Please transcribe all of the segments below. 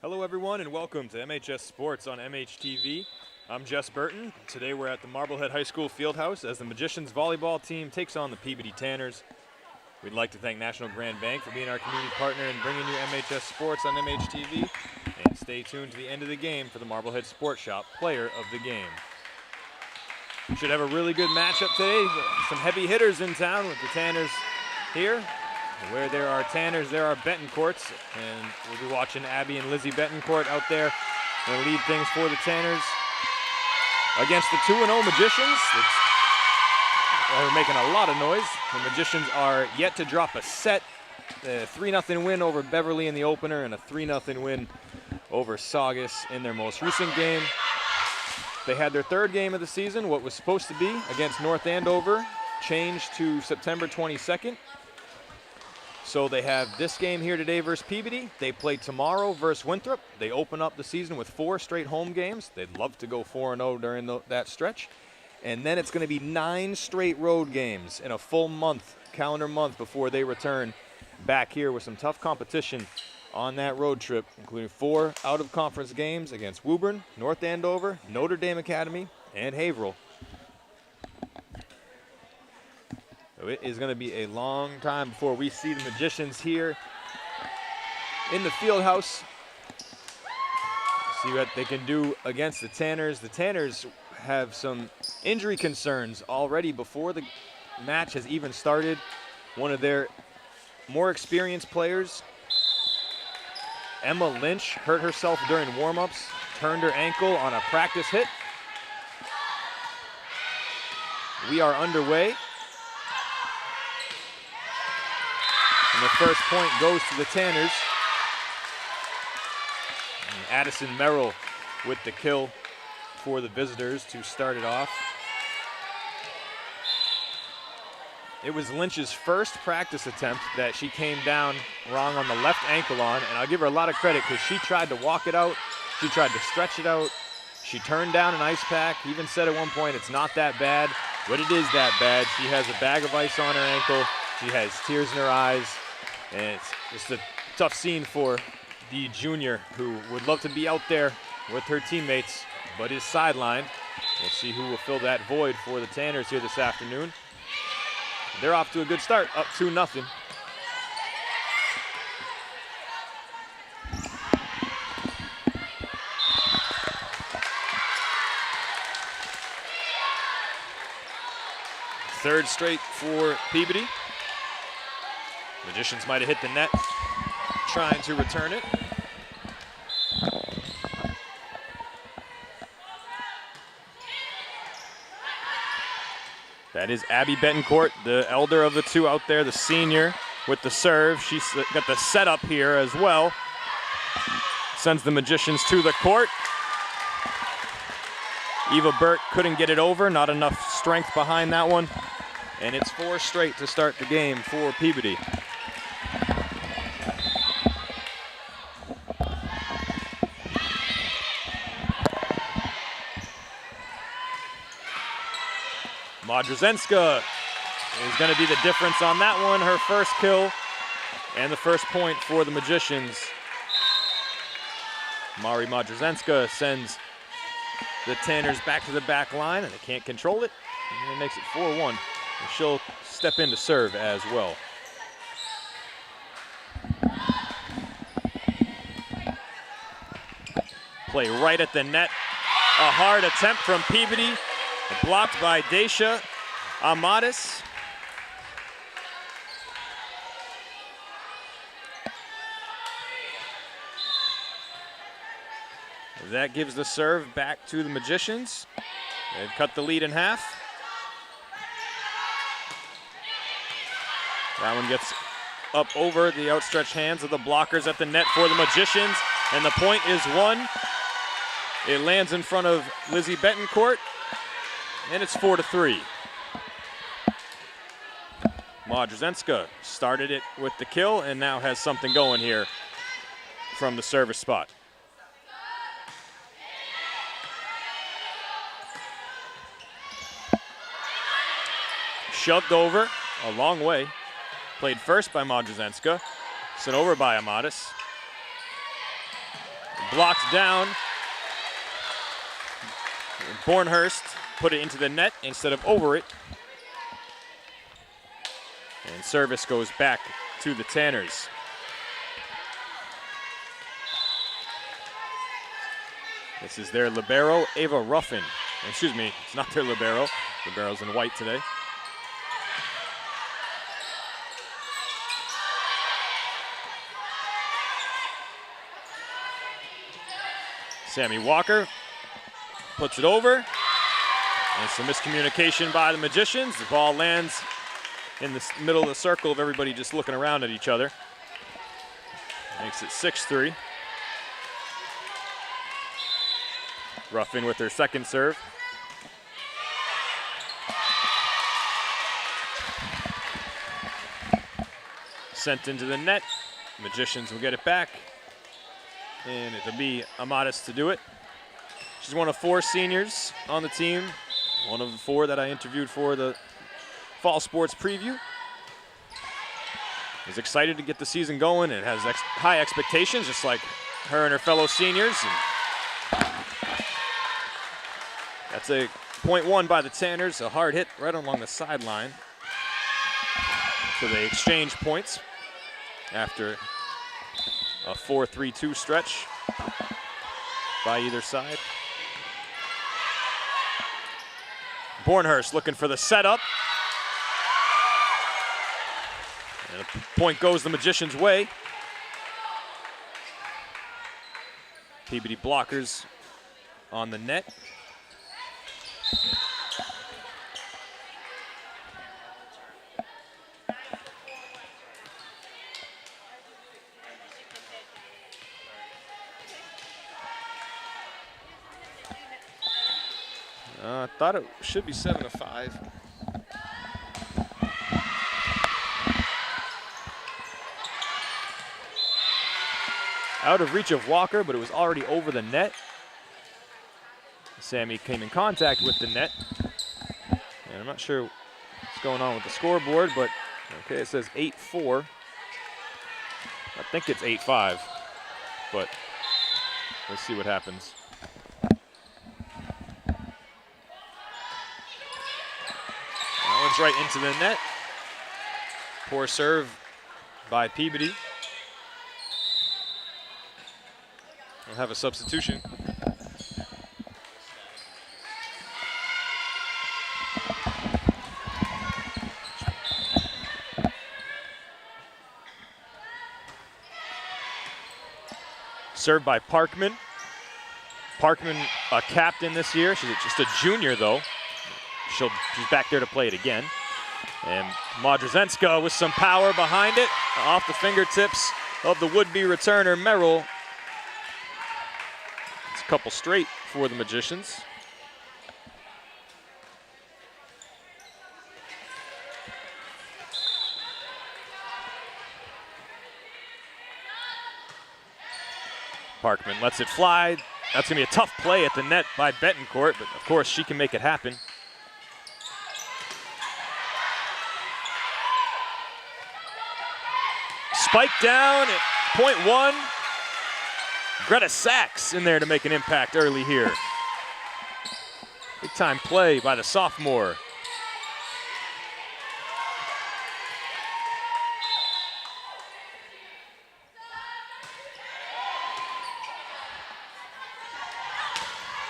Hello everyone and welcome to MHS Sports on MHTV. I'm Jess Burton. Today we're at the Marblehead High School Fieldhouse as the Magicians volleyball team takes on the Peabody Tanners. We'd like to thank National Grand Bank for being our community partner and bringing you MHS Sports on MHTV. And stay tuned to the end of the game for the Marblehead Sports Shop Player of the Game. We should have a really good matchup today. Some heavy hitters in town with the Tanners here. Where there are Tanners, there are Betancourts, and we'll be watching Abby and Lizzie Betancourt out there to lead things for the Tanners against the 2-0 Magicians. They're making a lot of noise. The Magicians are yet to drop a set. A 3-0 win over Beverly in the opener and a 3-0 win over Saugus in their most recent game. They had their third game of the season. What was supposed to be against North Andover changed to September 22nd. So they have this game here today versus Peabody. They play tomorrow versus Winthrop. They open up the season with 4 straight home games. They'd love to go 4-0 during that stretch. And then it's going to be 9 straight road games in a full month, calendar month, before they return back here with some tough competition on that road trip, including 4 out-of-conference games against Woburn, North Andover, Notre Dame Academy, and Haverhill. It is going to be a long time before we see the Magicians here in the field house. See what they can do against the Tanners. The Tanners have some injury concerns already before the match has even started. One of their more experienced players, Emma Lynch, hurt herself during warm-ups, turned her ankle on a practice hit. We are underway. And the first point goes to the Tanners. And Addison Merrill with the kill for the visitors to start it off. It was Lynch's first practice attempt that she came down wrong on the left ankle on, and I'll give her a lot of credit because she tried to walk it out. She tried to stretch it out. She turned down an ice pack, even said at one point it's not that bad, but it is that bad. She has a bag of ice on her ankle. She has tears in her eyes. And it's just a tough scene for the junior who would love to be out there with her teammates, but is sidelined. We'll see who will fill that void for the Tanners here this afternoon. They're off to a good start, up 2-0. Third straight for Peabody. Magicians might have hit the net, trying to return it. That is Abby Betancourt, the elder of the two out there, the senior with the serve. She's got the setup here as well. Sends the Magicians to the court. Eva Burt couldn't get it over, not enough strength behind that one. And it's 4 straight to start the game for Peabody. Modrzenska is going to be the difference on that one. Her first kill and the first point for the Magicians. Mari Modrzenska sends the Tanners back to the back line, and they can't control it. And it makes it 4-1. And she'll step in to serve as well. Play right at the net. A hard attempt from Peabody. Blocked by Daisha Amadis. That gives the serve back to the Magicians. They've cut the lead in half. That one gets up over the outstretched hands of the blockers at the net for the Magicians. And the point is won. It lands in front of Lizzie Betancourt. And it's 4-3. Modrzenska started it with the kill and now has something going here from the service spot. Shoved over a long way. Played first by Modrzenska, sent over by Amadis. blocked down. Bornhurst put it into the net instead of over it. And service goes back to the Tanners. This is their libero, Ava Ruffin. Excuse me, it's not their libero. Libero's in white today. Sammy Walker puts it over. And some miscommunication by the Magicians. The ball lands in the middle of the circle of everybody just looking around at each other. Makes it 6-3. Ruffin with her second serve. Sent into the net. Magicians will get it back. And it'll be Amatis to do it. She's one of 4 seniors on the team. One of the 4 that I interviewed for the fall sports preview. Is excited to get the season going and has high expectations, just like her and her fellow seniors. And that's a .1 by the Tanners, a hard hit right along the sideline. So they exchange points after a 4-3-2 stretch by either side. Bornhurst looking for the setup. And a point goes the Magicians' way. Peabody blockers on the net. I thought it should be 7-5. Out of reach of Walker, but it was already over the net. Sammy came in contact with the net. And I'm not sure what's going on with the scoreboard, but okay, it says 8-4. I think it's 8-5, but we'll see what happens. That one's right into the net. Poor serve by Peabody. We'll have a substitution. Served by Parkman. Parkman, a captain this year. She's just a junior, though. She's back there to play it again. And Modrzenska with some power behind it, off the fingertips of the would-be returner, Merrill. It's a couple straight for the Magicians. Parkman lets it fly. That's going to be a tough play at the net by Betancourt, but of course she can make it happen. Spike down at .1. Greta Sachs in there to make an impact early here. Big time play by the sophomore.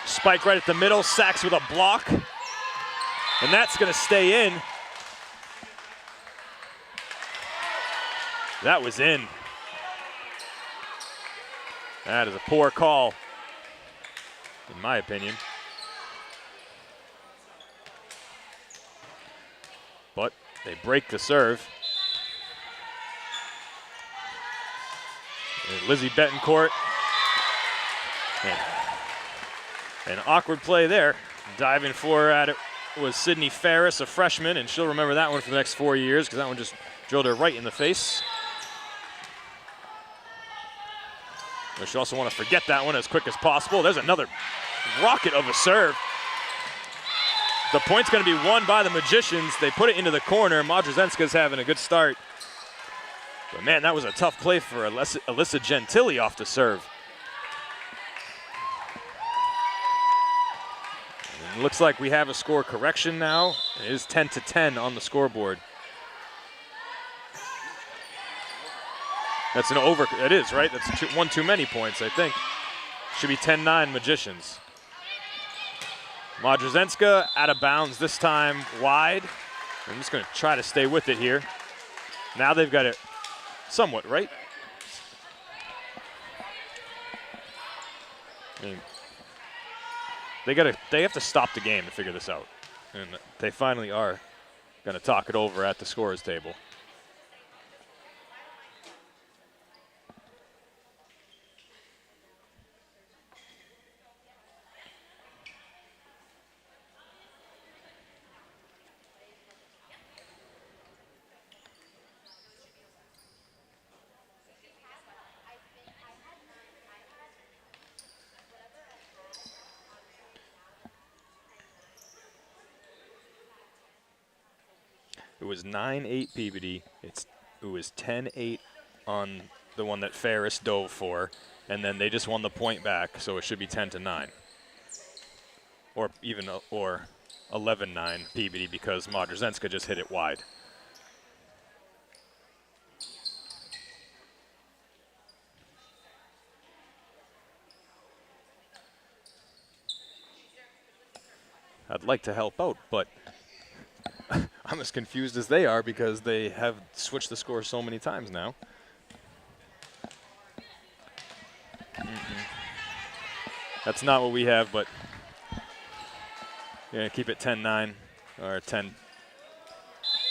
Spike right at the middle, Sachs with a block. And that's going to stay in. That was in. That is a poor call, in my opinion. But they break the serve. And Lizzie Betancourt. An awkward play there. Diving for at it was Sydney Ferris, a freshman, and she'll remember that one for the next 4 years because that one just drilled her right in the face. But she'll also want to forget that one as quick as possible. There's another rocket of a serve. The point's going to be won by the Magicians. They put it into the corner. Modrzenska's having a good start. But man, that was a tough play for Alyssa Gentili off the serve. It looks like we have a score correction now. It is 10-10 on the scoreboard. That's an over. It is, right? That's one too many points, I think. Should be 10-9 Magicians. Modrzewska out of bounds this time, wide. I'm just going to try to stay with it here. Now they've got it somewhat, right? I mean, they have to stop the game to figure this out. And they finally are going to talk it over at the scorer's table. It was 9-8 Peabody. It was 10-8 on the one that Ferris dove for, and then they just won the point back, so it should be 10-9. Or 11-9 Peabody because Modrzewska just hit it wide. I'd like to help out, but I'm as confused as they are because they have switched the score so many times now. That's not what we have, but yeah, keep it 10-9 or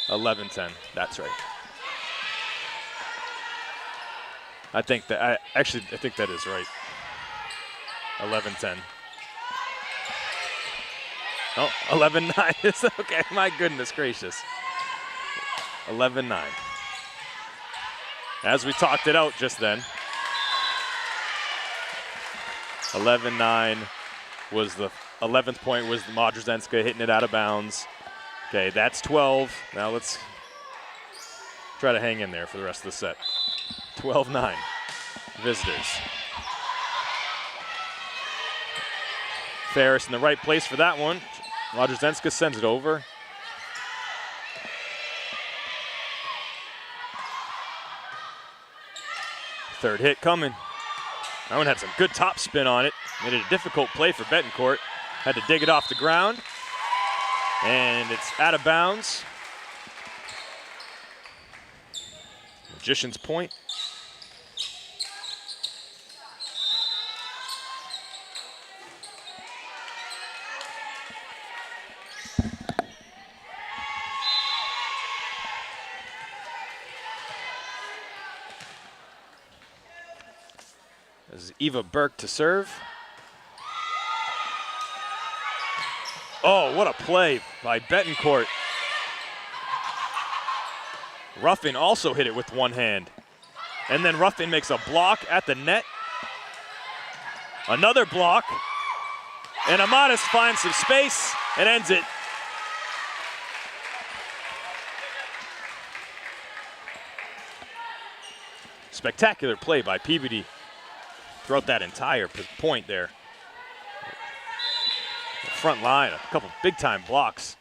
11-10. That's right. I think that I think that is right. 11-10. Oh, 11-9 is okay. My goodness gracious. 11-9. As we talked it out just then. 11-9 was the 11th point was Modrzewska hitting it out of bounds. Okay, that's 12. Now let's try to hang in there for the rest of the set. 12-9. Visitors. Ferris in the right place for that one. Modrzewska sends it over. Third hit coming. That one had some good top spin on it. Made it a difficult play for Betancourt. Had to dig it off the ground. And it's out of bounds. Magician's point. This is Eva Burke to serve. Oh, what a play by Betancourt. Ruffin also hit it with one hand. And then Ruffin makes a block at the net. Another block. And Amatis finds some space and ends it. Spectacular play by Peabody throughout that entire point there. The front line, a couple big-time blocks.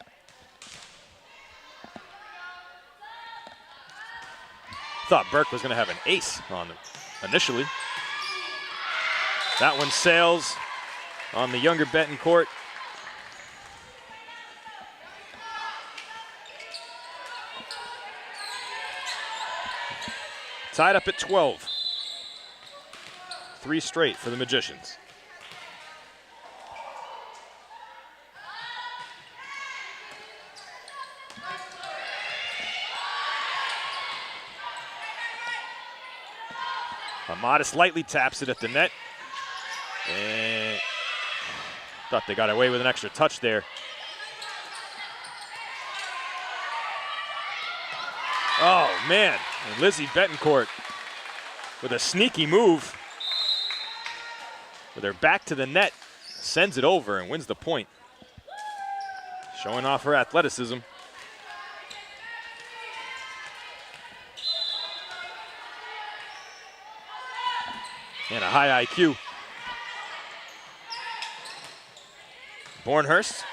Thought Burke was going to have an ace on him initially. That one sails on the younger Betancourt. Tied up at 12. 3 straight for the Magicians. Amatis lightly taps it at the net. And thought they got away with an extra touch there. Oh, man. And Lizzie Betancourt with a sneaky move. With her back to the net, sends it over and wins the point. Showing off her athleticism. And a high IQ. Bornhurst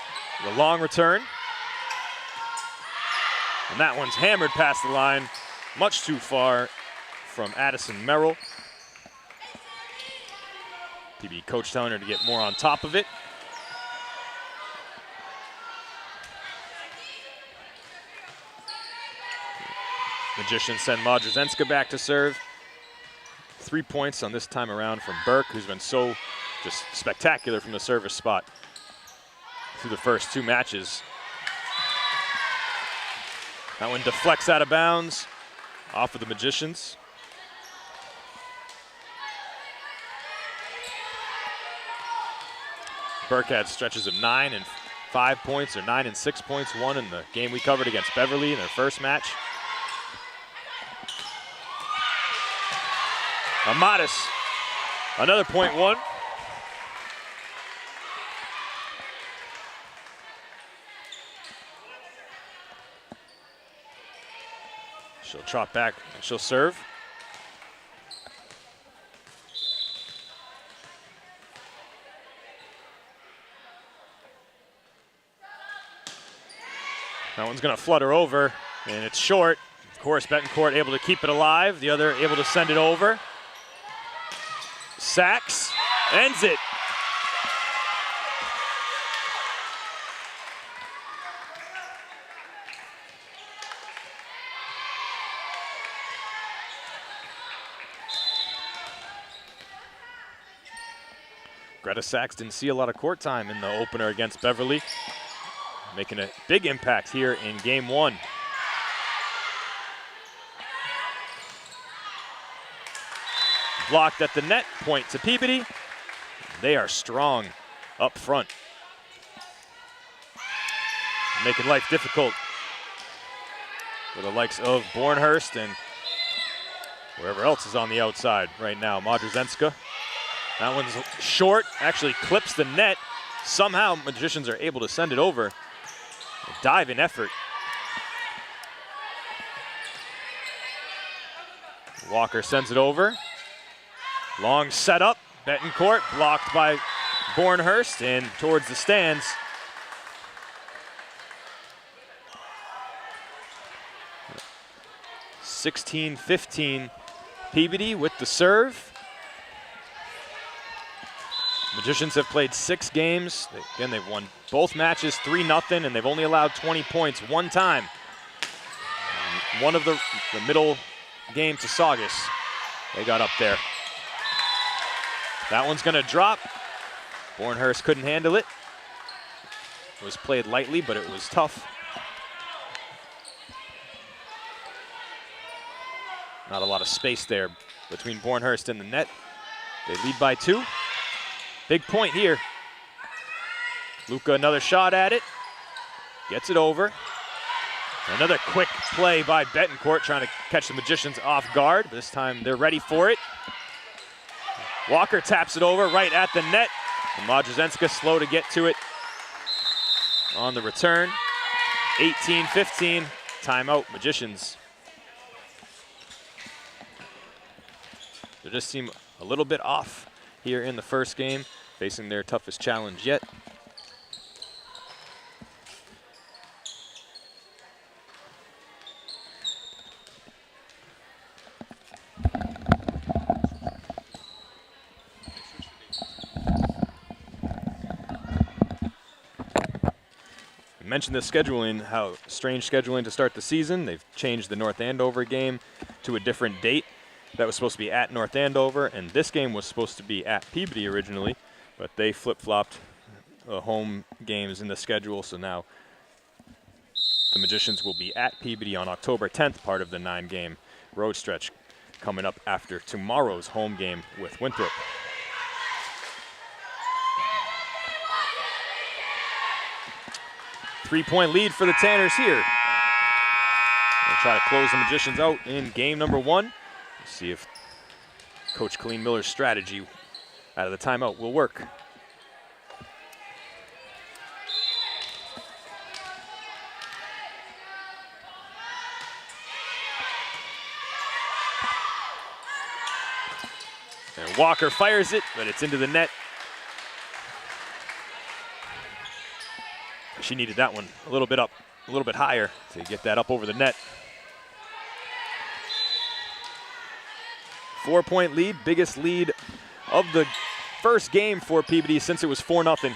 The long return. And that one's hammered past the line, much too far from Addison Merrill. Peabody coach telling her to get more on top of it. Magicians send Modrzewska back to serve. 3 points on this time around from Burke, who's been so just spectacular from the service spot through the first 2 matches. That one deflects out of bounds off of the Magicians. Burke had stretches of 9 and 5 points, or 9 and 6 points, one in the game we covered against Beverly in their first match. Amatis, another point one. She'll trot back and she'll serve. That one's gonna flutter over, and it's short. Of course, Betancourt able to keep it alive. The other able to send it over. Sachs ends it. Greta Sachs didn't see a lot of court time in the opener against Beverly, making a big impact here in game 1. Blocked at the net, point to Peabody. They are strong up front, making life difficult for the likes of Bornhurst and wherever else is on the outside right now. Modrzewska. That one's short, actually clips the net. Somehow Magicians are able to send it over. A dive in effort. Walker sends it over. Long setup, Betancourt blocked by Bornhurst and towards the stands. (16-15) Peabody with the serve. Magicians have played 6 games. Again, they've won both matches 3-0, and they've only allowed 20 points one time. One of the middle game to Saugus, they got up there. That one's gonna drop. Bornhurst couldn't handle it. It was played lightly, but it was tough. Not a lot of space there between Bornhurst and the net. They lead by 2. Big point here. Luca, another shot at it. Gets it over. Another quick play by Betancourt, trying to catch the Magicians off guard. This time they're ready for it. Walker taps it over right at the net. And Modrzewska slow to get to it on the return. 18-15, timeout, Magicians. They just seem a little bit off here in the first game, facing their toughest challenge yet. I mentioned the scheduling, how strange scheduling to start the season. They've changed the North Andover game to a different date. That was supposed to be at North Andover, and this game was supposed to be at Peabody originally, but they flip-flopped home games in the schedule, so now the Magicians will be at Peabody on October 10th, part of the 9-game road stretch coming up after tomorrow's home game with Winthrop. Three-point lead for the Tanners here. They'll try to close the Magicians out in game number 1. See if Coach Colleen Miller's strategy out of the timeout will work. And Walker fires it, but it's into the net. She needed that one a little bit up, a little bit higher to get that up over the net. 4-point lead, biggest lead of the first game for Peabody since it was 4-0.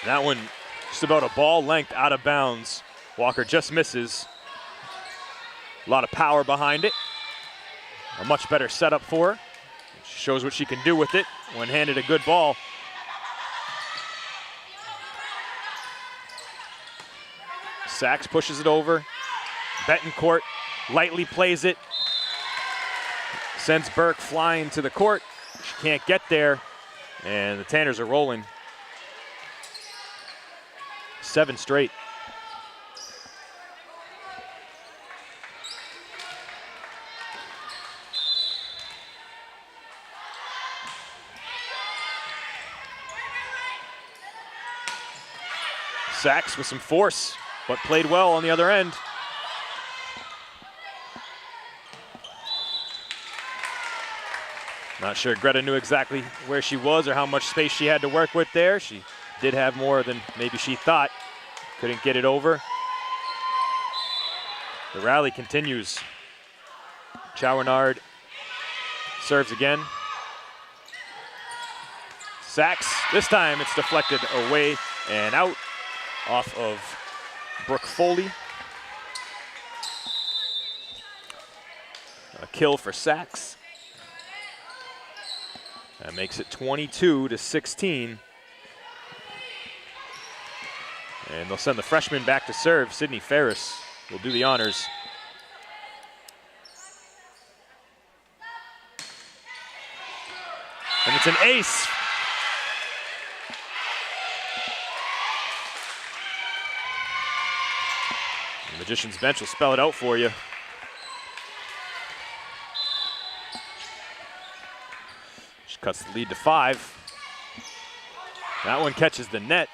That one just about a ball length out of bounds. Walker just misses. A lot of power behind it. A much better setup for her. She shows what she can do with it when handed a good ball. Sachs pushes it over. Betancourt lightly plays it. Sends Burke flying to the court. She can't get there. And the Tanners are rolling. 7 straight. Sachs with some force, but played well on the other end. Not sure Greta knew exactly where she was or how much space she had to work with there. She did have more than maybe she thought. Couldn't get it over. The rally continues. Chouinard serves again. Sachs, this time it's deflected away and out off of Brooke Foley. A kill for Sachs. That makes it 22-16. And they'll send the freshman back to serve. Sydney Ferris will do the honors. And it's an ace. The Magicians bench will spell it out for you. She cuts the lead to 5. That one catches the net.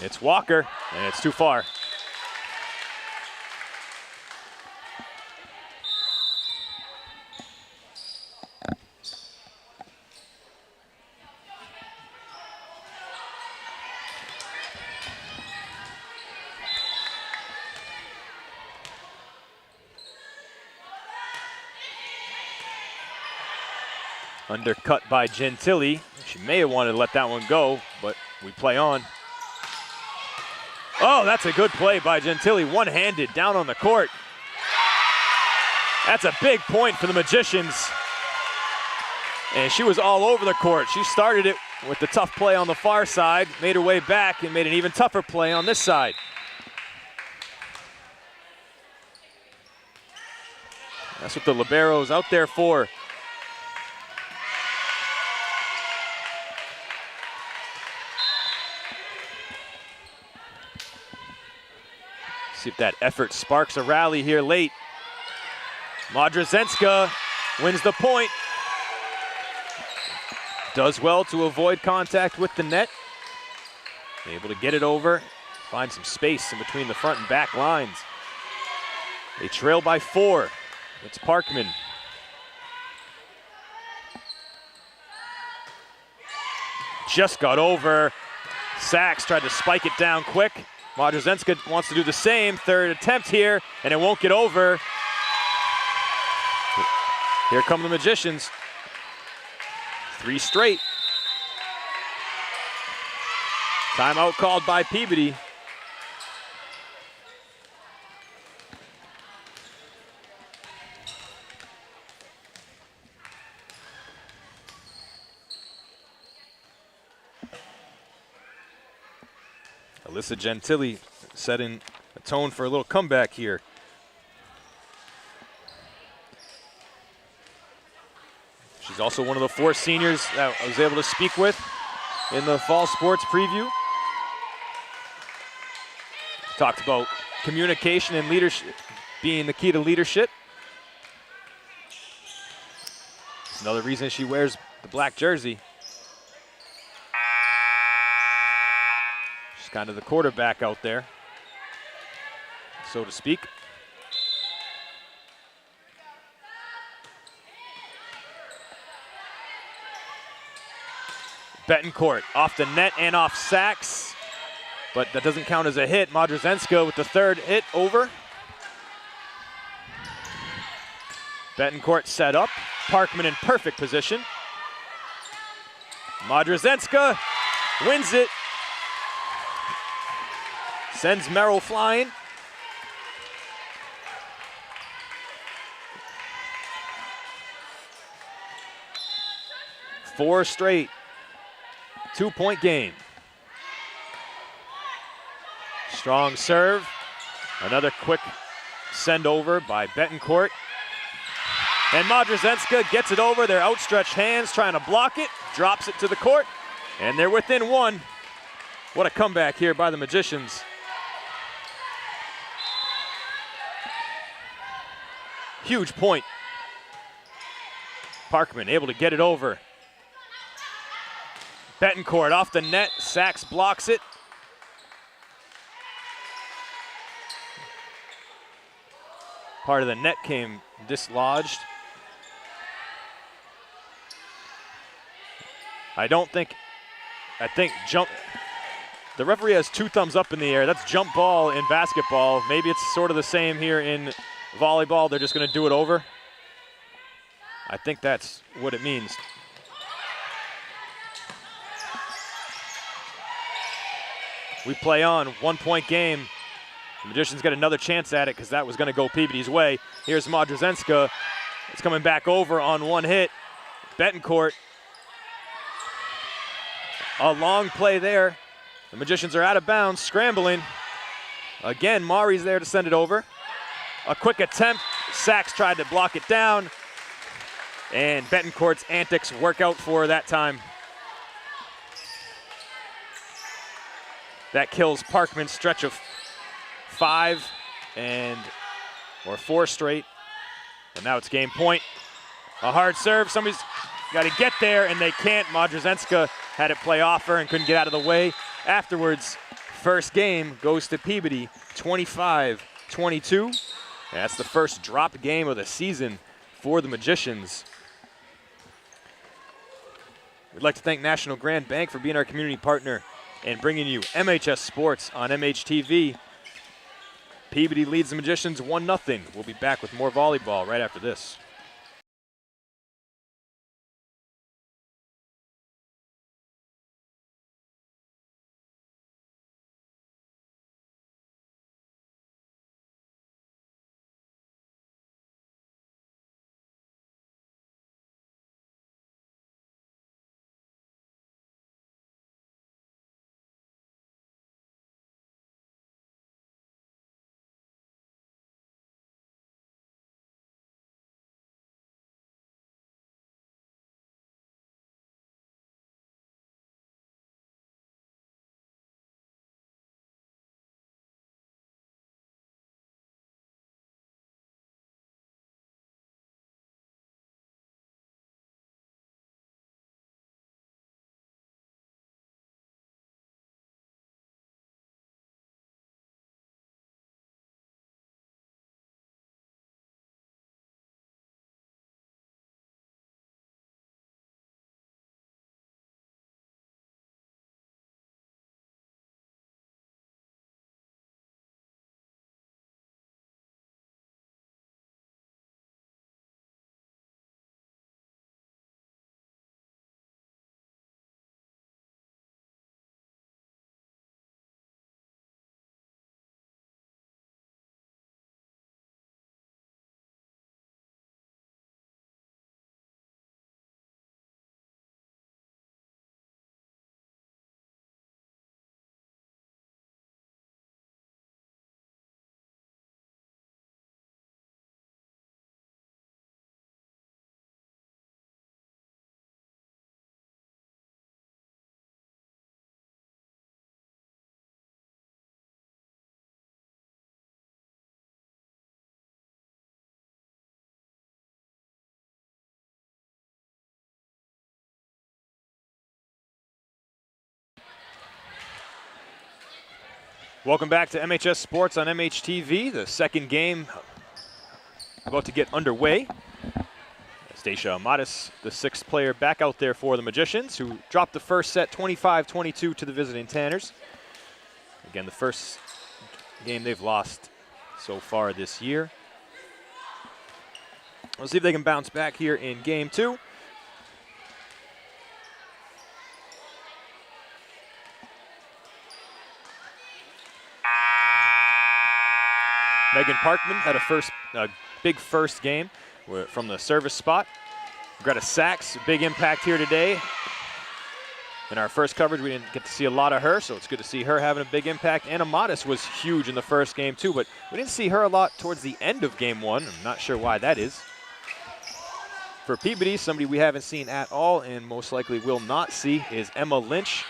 It's Walker, and it's too far. Undercut by Gentili. She may have wanted to let that one go, but we play on. Oh, that's a good play by Gentili, one-handed down on the court. That's a big point for the Magicians. And she was all over the court. She started it with the tough play on the far side, made her way back, and made an even tougher play on this side. That's what the libero's out there for. See if that effort sparks a rally here late. Modrzewska wins the point. Does well to avoid contact with the net. Able to get it over, find some space in between the front and back lines. They trail by 4. It's Parkman. Just got over. Sachs tried to spike it down quick. Modrzewska wants to do the same. Third attempt here, and it won't get over. Here come the Magicians. 3 straight. Timeout called by Peabody. Alyssa Gentili setting a tone for a little comeback here. She's also one of the 4 seniors that I was able to speak with in the fall sports preview. Talked about communication and leadership being the key to leadership. It's another reason she wears the black jersey. She's kind of the quarterback out there, so to speak. Betancourt off the net and off Sachs, but that doesn't count as a hit. Modrzewska with the third hit over. Betancourt set up. Parkman in perfect position. Modrzewska wins it. Sends Merrill flying. Four straight 2-point game. Strong serve. Another quick send over by Betancourt. And Modrzewska gets it over, their outstretched hands trying to block it, drops it to the court, and they're within one. What a comeback here by the Magicians. Huge point. Parkman able to get it over. Betancourt off the net, Sachs blocks it. Part of the net came dislodged. I think jump. The referee has two thumbs up in the air. That's jump ball in basketball. Maybe it's sort of the same here in volleyball. They're just going to do it over. I think that's what it means. We play on, 1-point game. The Magicians get another chance at it because that was going to go Peabody's way. Here's Modrzewska. It's coming back over on one hit. Betancourt. A long play there. The Magicians are out of bounds, scrambling. Again, Mari's there to send it over. A quick attempt. Sachs tried to block it down. And Betancourt's antics work out for her that time. That kills Parkman's stretch of 5 or 4 straight. And now it's game point. A hard serve. Somebody's got to get there, and they can't. Modrzewska had it play off her and couldn't get out of the way. Afterwards, first game goes to Peabody, 25-22. That's the first drop game of the season for the Magicians. We'd like to thank National Grand Bank for being our community partner and bringing you MHS Sports on MHTV. Peabody leads the Magicians 1-0. We'll be back with more volleyball right after this. Welcome back to MHS Sports on MHTV. The second game about to get underway. Stacia Amatis, the 6th player, back out there for the Magicians, who dropped the first set 25-22 to the visiting Tanners. Again, the first game they've lost so far this year. We'll see if they can bounce back here in game 2. Megan Parkman had a big first game from the service spot. Greta Sachs, big impact here today. In our first coverage, we didn't get to see a lot of her, so it's good to see her having a big impact. Anna Modis was huge in the first game too, but we didn't see her a lot towards the end of game 1. I'm not sure why that is. For Peabody, somebody we haven't seen at all and most likely will not see is Emma Lynch.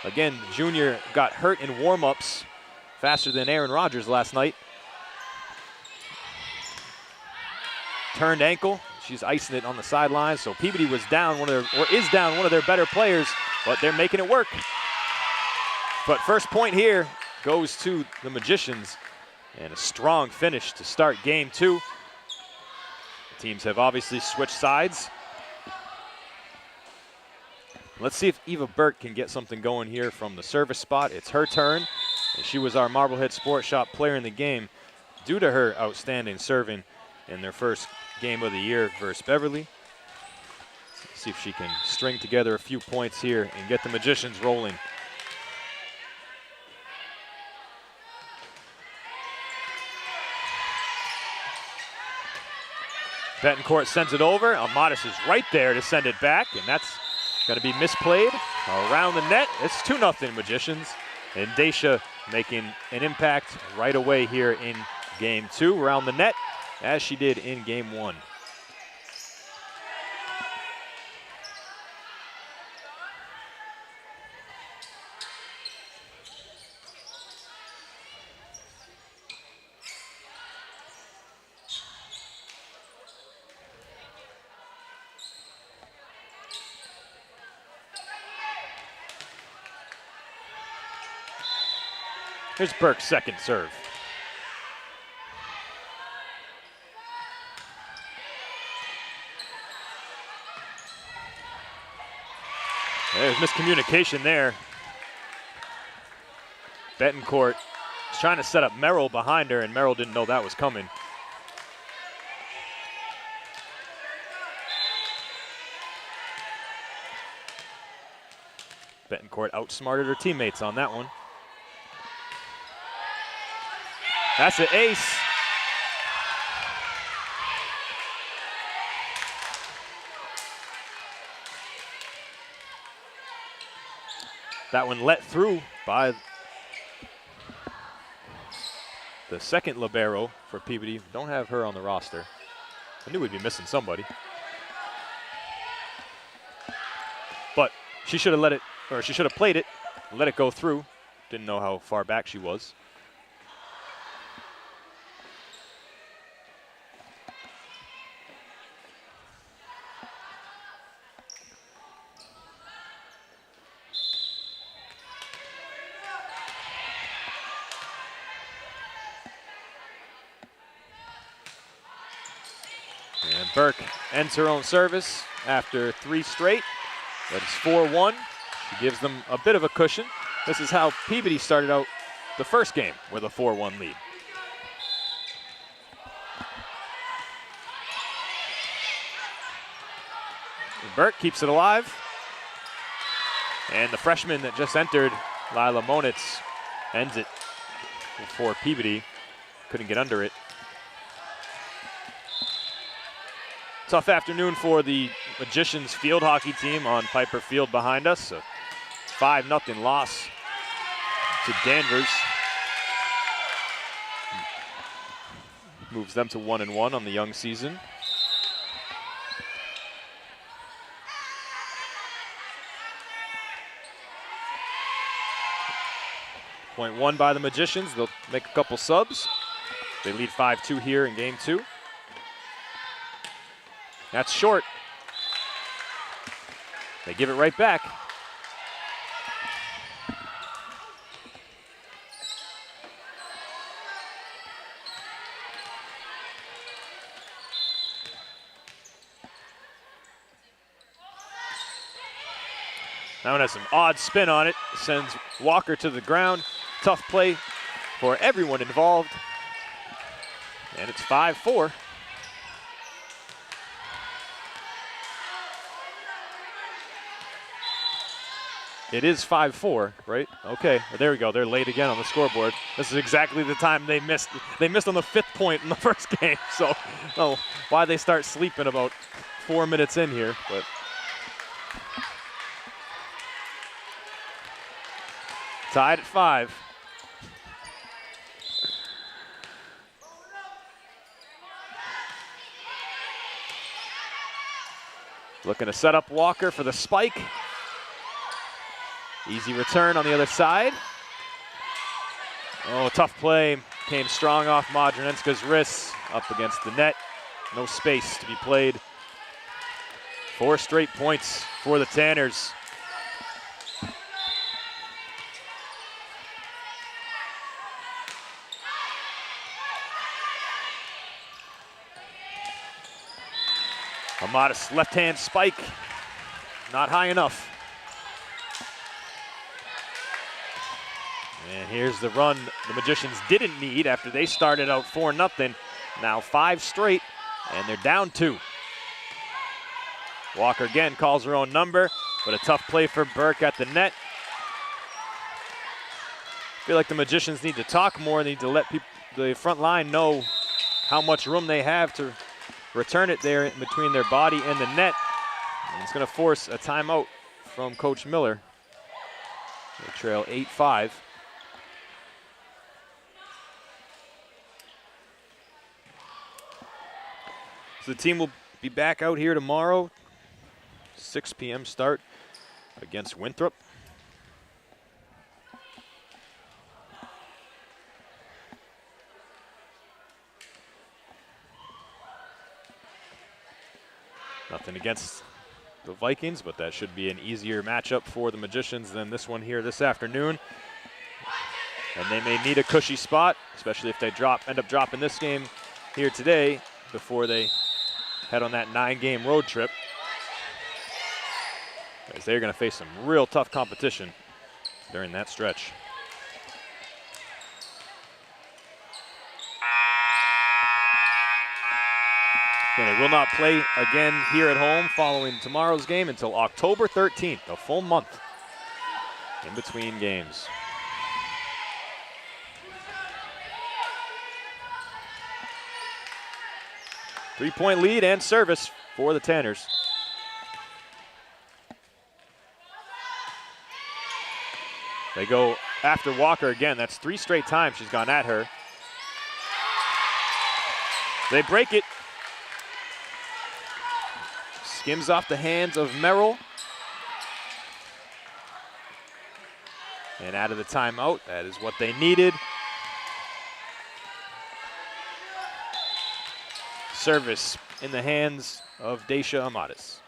Again, junior got hurt in warm-ups faster than Aaron Rodgers last night. Turned ankle. She's icing it on the sidelines. So Peabody was down is down one of their better players, but they're making it work. But first point here goes to the Magicians, and a strong finish to start game 2. The teams have obviously switched sides. Let's see if Eva Burke can get something going here from the service spot. It's her turn, and she was our Marblehead Sports Shop player in the game due to her outstanding serving in their first game of the year versus Beverly. Let's see if she can string together a few points here and get the Magicians rolling. Betancourt sends it over. Amatis is right there to send it back, and that's going to be misplayed around the net. It's 2-0 Magicians, and Dacia making an impact right away here in game 2 around the net, as she did in game 1. Here's Burke's second serve. There's miscommunication there. Betancourt was trying to set up Merrill behind her, and Merrill didn't know that was coming. Betancourt outsmarted her teammates on that one. That's an ace. That one let through by the second libero for Peabody. Don't have her on the roster. I knew we'd be missing somebody. But she should have let it, or she should have played it, let it go through. Didn't know how far back she was. And Burke ends her own service after 3 straight. That is 4-1. She gives them a bit of a cushion. This is how Peabody started out the first game with a 4-1 lead. And Burke keeps it alive. And the freshman that just entered, Lila Monitz, ends it for Peabody. Couldn't get under it. Tough afternoon for the Magicians field hockey team on Piper Field behind us. A 5-0 loss to Danvers. Moves them to 1-1 on the young season. Point one by the Magicians. They'll make a couple subs. They lead 5-2 here in game 2. That's short. They give it right back. That one has some odd spin on it. Sends Walker to the ground. Tough play for everyone involved. And it's 5-4. It is 5-4, right? Okay, well, there we go. They're late again on the scoreboard. This is exactly the time they missed. They missed on the 5th point in the first game. So, why they start sleeping about 4 minutes in here, but. Tied at 5. Looking to set up Walker for the spike. Easy return on the other side. Oh, tough play. Came strong off Modronenska's wrists, up against the net. No space to be played. 4 straight points for the Tanners. A modest left-hand spike, not high enough. And here's the run the Magicians didn't need after they started out 4-0. Now 5 straight, and they're down 2. Walker again calls her own number, but a tough play for Burke at the net. I feel like the Magicians need to talk more, need to let the front line know how much room they have to return it there in between their body and the net. And it's going to force a timeout from Coach Miller. They trail 8-5. So the team will be back out here tomorrow, 6 p.m. start against Winthrop. Nothing against the Vikings, but that should be an easier matchup for the Magicians than this one here this afternoon. And they may need a cushy spot, especially if they end up dropping this game here today before they head on that 9-game road trip, as they're going to face some real tough competition during that stretch. And they will not play again here at home following tomorrow's game until October 13th, a full month in between games. Three-point lead and service for the Tanners. They go after Walker again. That's 3 straight times she's gone at her. They break it. Skims off the hands of Merrill. And out of the timeout, that is what they needed. Service in the hands of Daisha Amatis.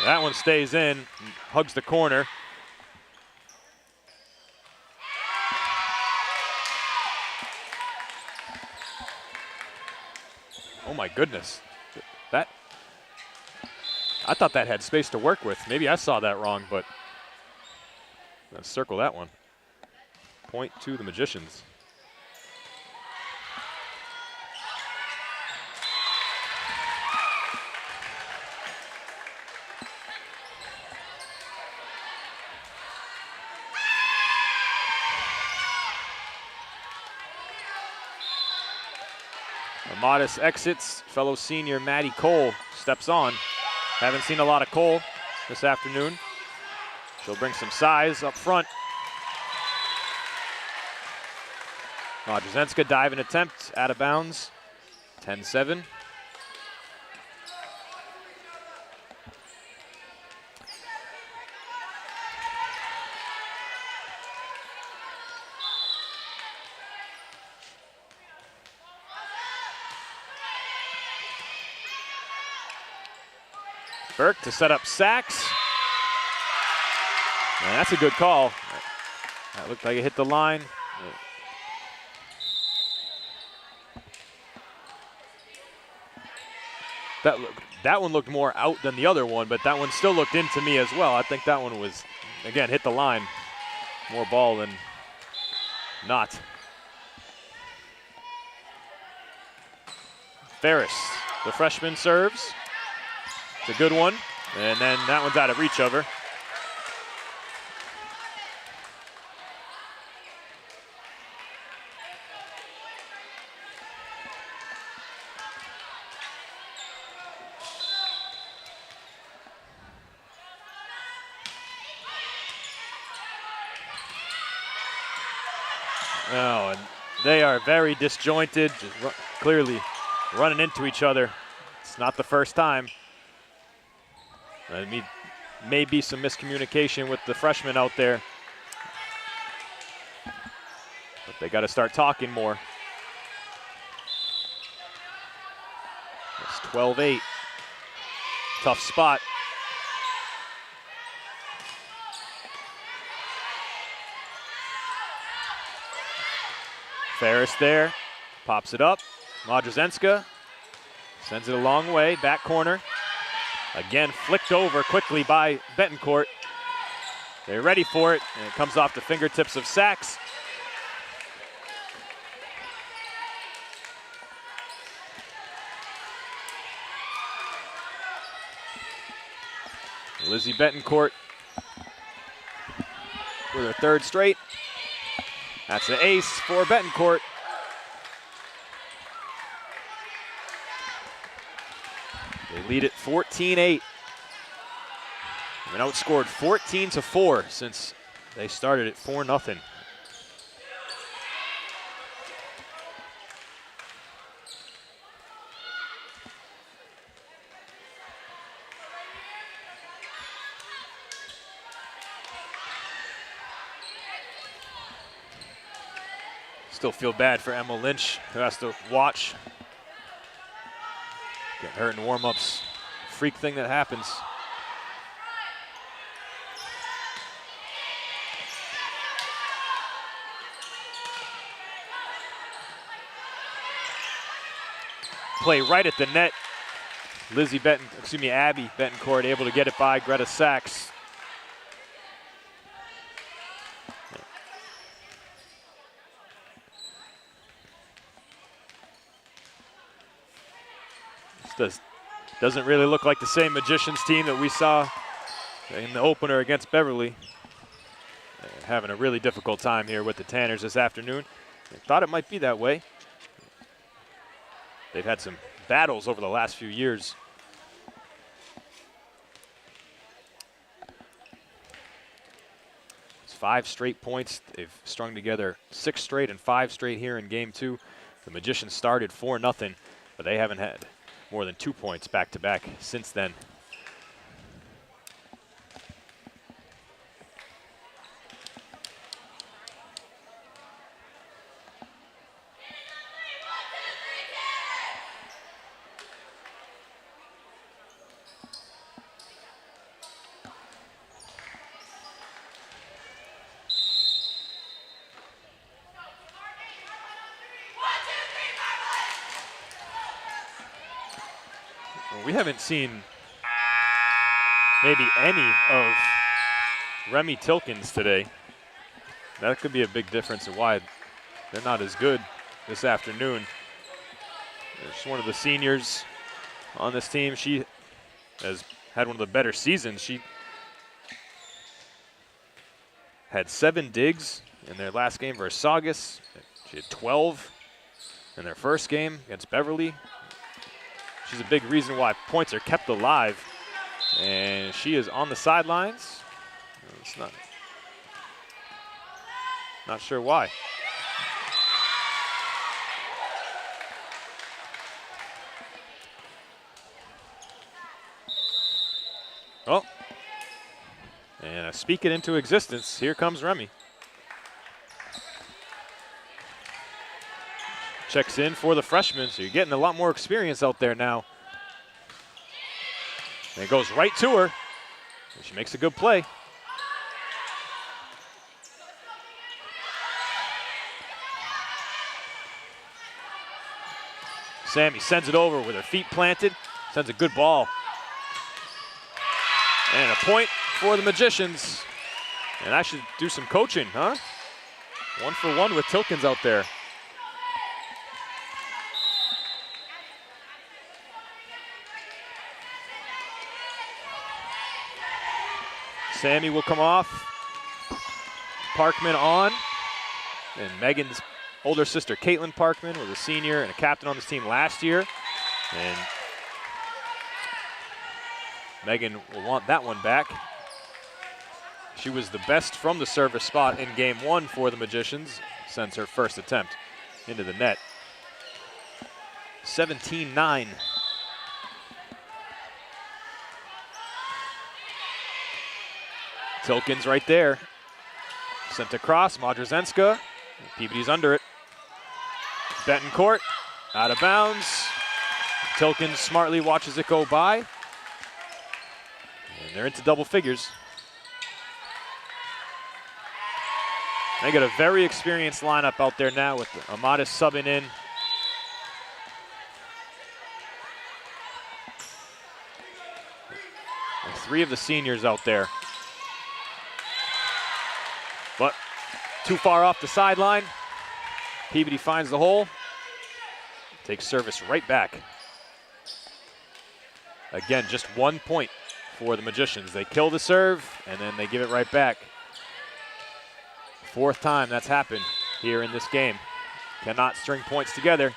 That one stays in, hugs the corner. Oh my goodness. I thought that had space to work with. Maybe I saw that wrong, but let's circle that one. Point to the Magicians. Amatis exits. Fellow senior Maddie Cole steps on. Haven't seen a lot of Cole this afternoon. She'll bring some size up front. Modrzynska diving attempt, out of bounds. 10-7. Burke to set up Sachs. And that's a good call. That looked like it hit the line. that one looked more out than the other one, but that one still looked in to me as well. I think that one was, again, hit the line. More ball than not. Ferris, the freshman, serves. It's a good one, and then that one's out of reach of her. Oh, and they are very disjointed, just clearly running into each other. It's not the first time. Maybe some miscommunication with the freshmen out there. But they got to start talking more. It's 12-8. Tough spot. Ferris there, pops it up. Modrzenska sends it a long way, back corner. Again, flicked over quickly by Betancourt. They're ready for it, and it comes off the fingertips of Sachs. Lizzie Betancourt with her third straight. That's an ace for Betancourt. They lead it 14-8. They've been outscored 14-4 since they started at 4-0. Still feel bad for Emma Lynch, who has to watch. Getting hurt in warm-ups. Freak thing that happens. Play right at the net. Abby Betancourt able to get it by Greta Sachs. Doesn't really look like the same Magicians team that we saw in the opener against Beverly. Having a really difficult time here with the Tanners this afternoon. I thought it might be that way. They've had some battles over the last few years. It's 5 straight points. They've strung together 6 straight and 5 straight here in game 2. The Magicians started 4-0, but they haven't had more than 2 points back-to-back since then. We haven't seen maybe any of Remy Tilkins today. That could be a big difference in why they're not as good this afternoon. She's one of the seniors on this team. She has had one of the better seasons. She had 7 digs in their last game versus Saugus. She had 12 in their first game against Beverly. She's a big reason why points are kept alive. And she is on the sidelines. It's not sure why. Oh. And I speak it into existence. Here comes Remy. Checks in for the freshman, so you're getting a lot more experience out there now. And it goes right to her. And she makes a good play. Sammy sends it over with her feet planted. Sends a good ball. And a point for the Magicians. And I should do some coaching, huh? 1-for-1 with Tilkins out there. Sammy will come off. Parkman on. And Megan's older sister, Caitlin Parkman, was a senior and a captain on this team last year. And Megan will want that one back. She was the best from the service spot in game 1 for the Magicians since her first attempt into the net. 17-9. Tilkins right there. Sent across, Modrzenska. Peabody's under it. Betancourt, out of bounds. Tilkins smartly watches it go by. And they're into double figures. They got a very experienced lineup out there now with Amatis subbing in. And 3 of the seniors out there. But too far off the sideline. Peabody finds the hole. Takes service right back. Again, just 1 point for the Magicians. They kill the serve, and then they give it right back. 4th time that's happened here in this game. Cannot string points together.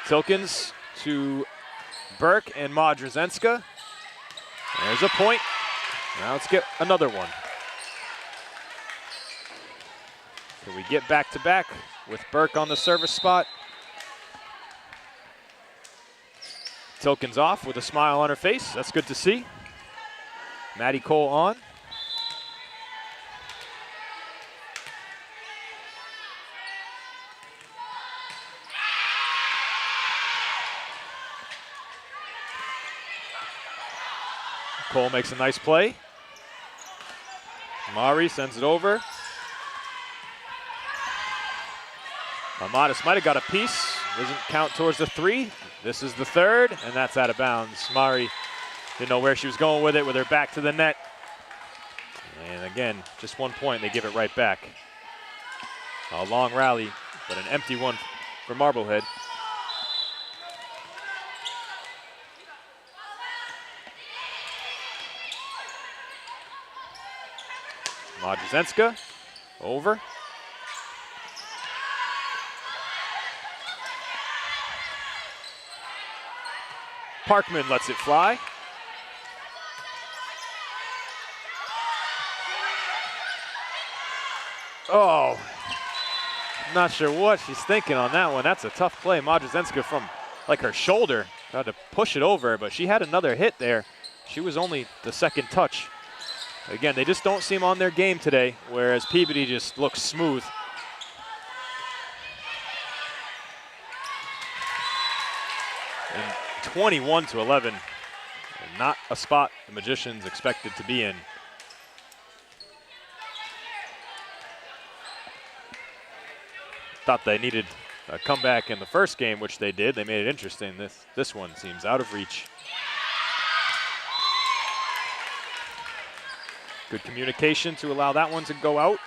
Tilkins to Burke and Modrzenska. There's a point. Now let's get another one. Can we get back-to-back with Burke on the service spot? Tilkins off with a smile on her face. That's good to see. Maddie Cole on. Cole makes a nice play. Mari sends it over. Amatis might have got a piece. Doesn't count towards the 3. This is the 3rd, and that's out of bounds. Mari didn't know where she was going with it, with her back to the net. And again, just 1 point, they give it right back. A long rally, but an empty one for Marblehead. Modrzenska, over. Parkman lets it fly. Oh, not sure what she's thinking on that one. That's a tough play. Modrzenska from like her shoulder tried to push it over, but she had another hit there. She was only the 2nd touch. Again, they just don't seem on their game today, whereas Peabody just looks smooth. And 21-11, not a spot the Magicians expected to be in. Thought they needed a comeback in the first game, which they did. They made it interesting. This one seems out of reach. Good communication to allow that one to go out.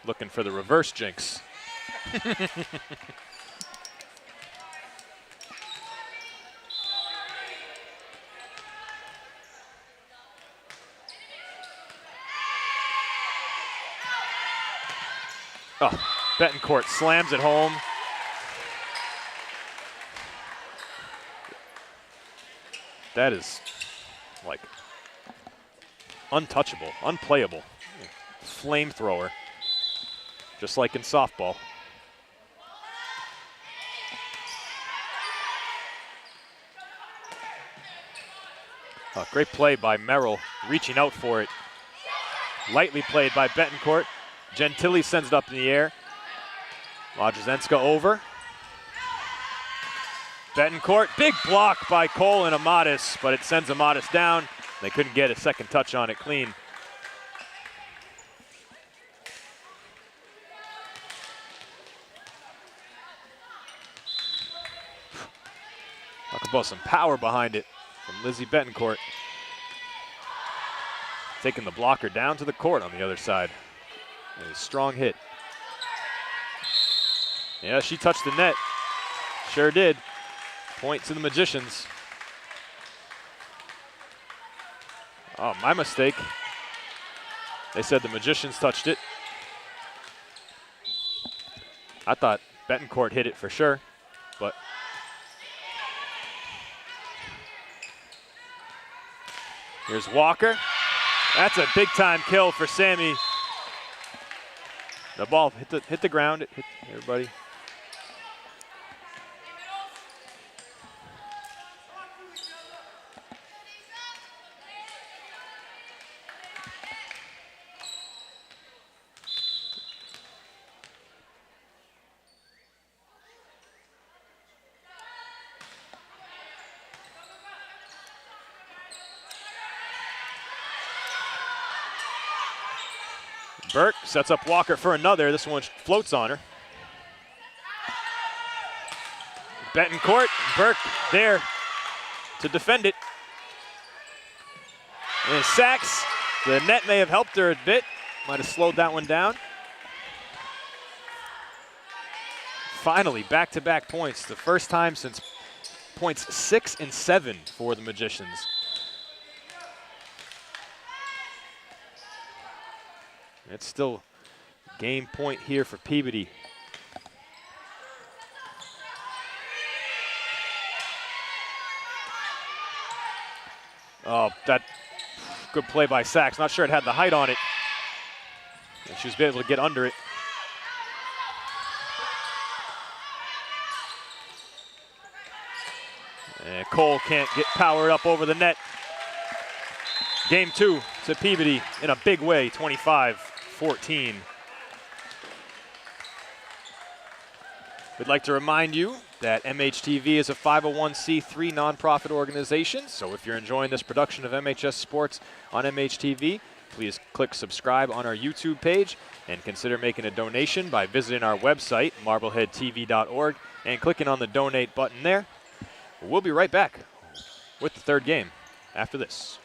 Looking for the reverse jinx. Oh, Betancourt slams it home. That is like untouchable, unplayable. Flamethrower, just like in softball. Great play by Merrill, reaching out for it. Lightly played by Betancourt. Gentili sends it up in the air. Modrzenska over. Betancourt, big block by Cole and Amatis, but it sends Amatis down. They couldn't get a 2nd touch on it clean. Basketball, some power behind it from Lizzie Betancourt. Taking the blocker down to the court on the other side. A strong hit. Yeah, she touched the net. Sure did. Point to the Magicians. Oh, my mistake. They said the Magicians touched it. I thought Betancourt hit it for sure, but here's Walker. That's a big time kill for Sammy. The ball hit the ground. It hit everybody. Burke sets up Walker for another. This one floats on her. Betancourt, Burke there to defend it. And Sachs, the net may have helped her a bit. Might have slowed that one down. Finally, back-to-back points. The first time since points 6 and 7 for the Magicians. It's still game point here for Peabody. Oh, that good play by Sachs. Not sure it had the height on it. And she was able to get under it. And Cole can't get powered up over the net. Game 2 to Peabody in a big way, 25-14. We'd like to remind you that MHTV is a 501c3 nonprofit organization, so if you're enjoying this production of MHS Sports on MHTV, please click subscribe on our YouTube page and consider making a donation by visiting our website, marbleheadtv.org, and clicking on the donate button there. We'll be right back with the third game after this.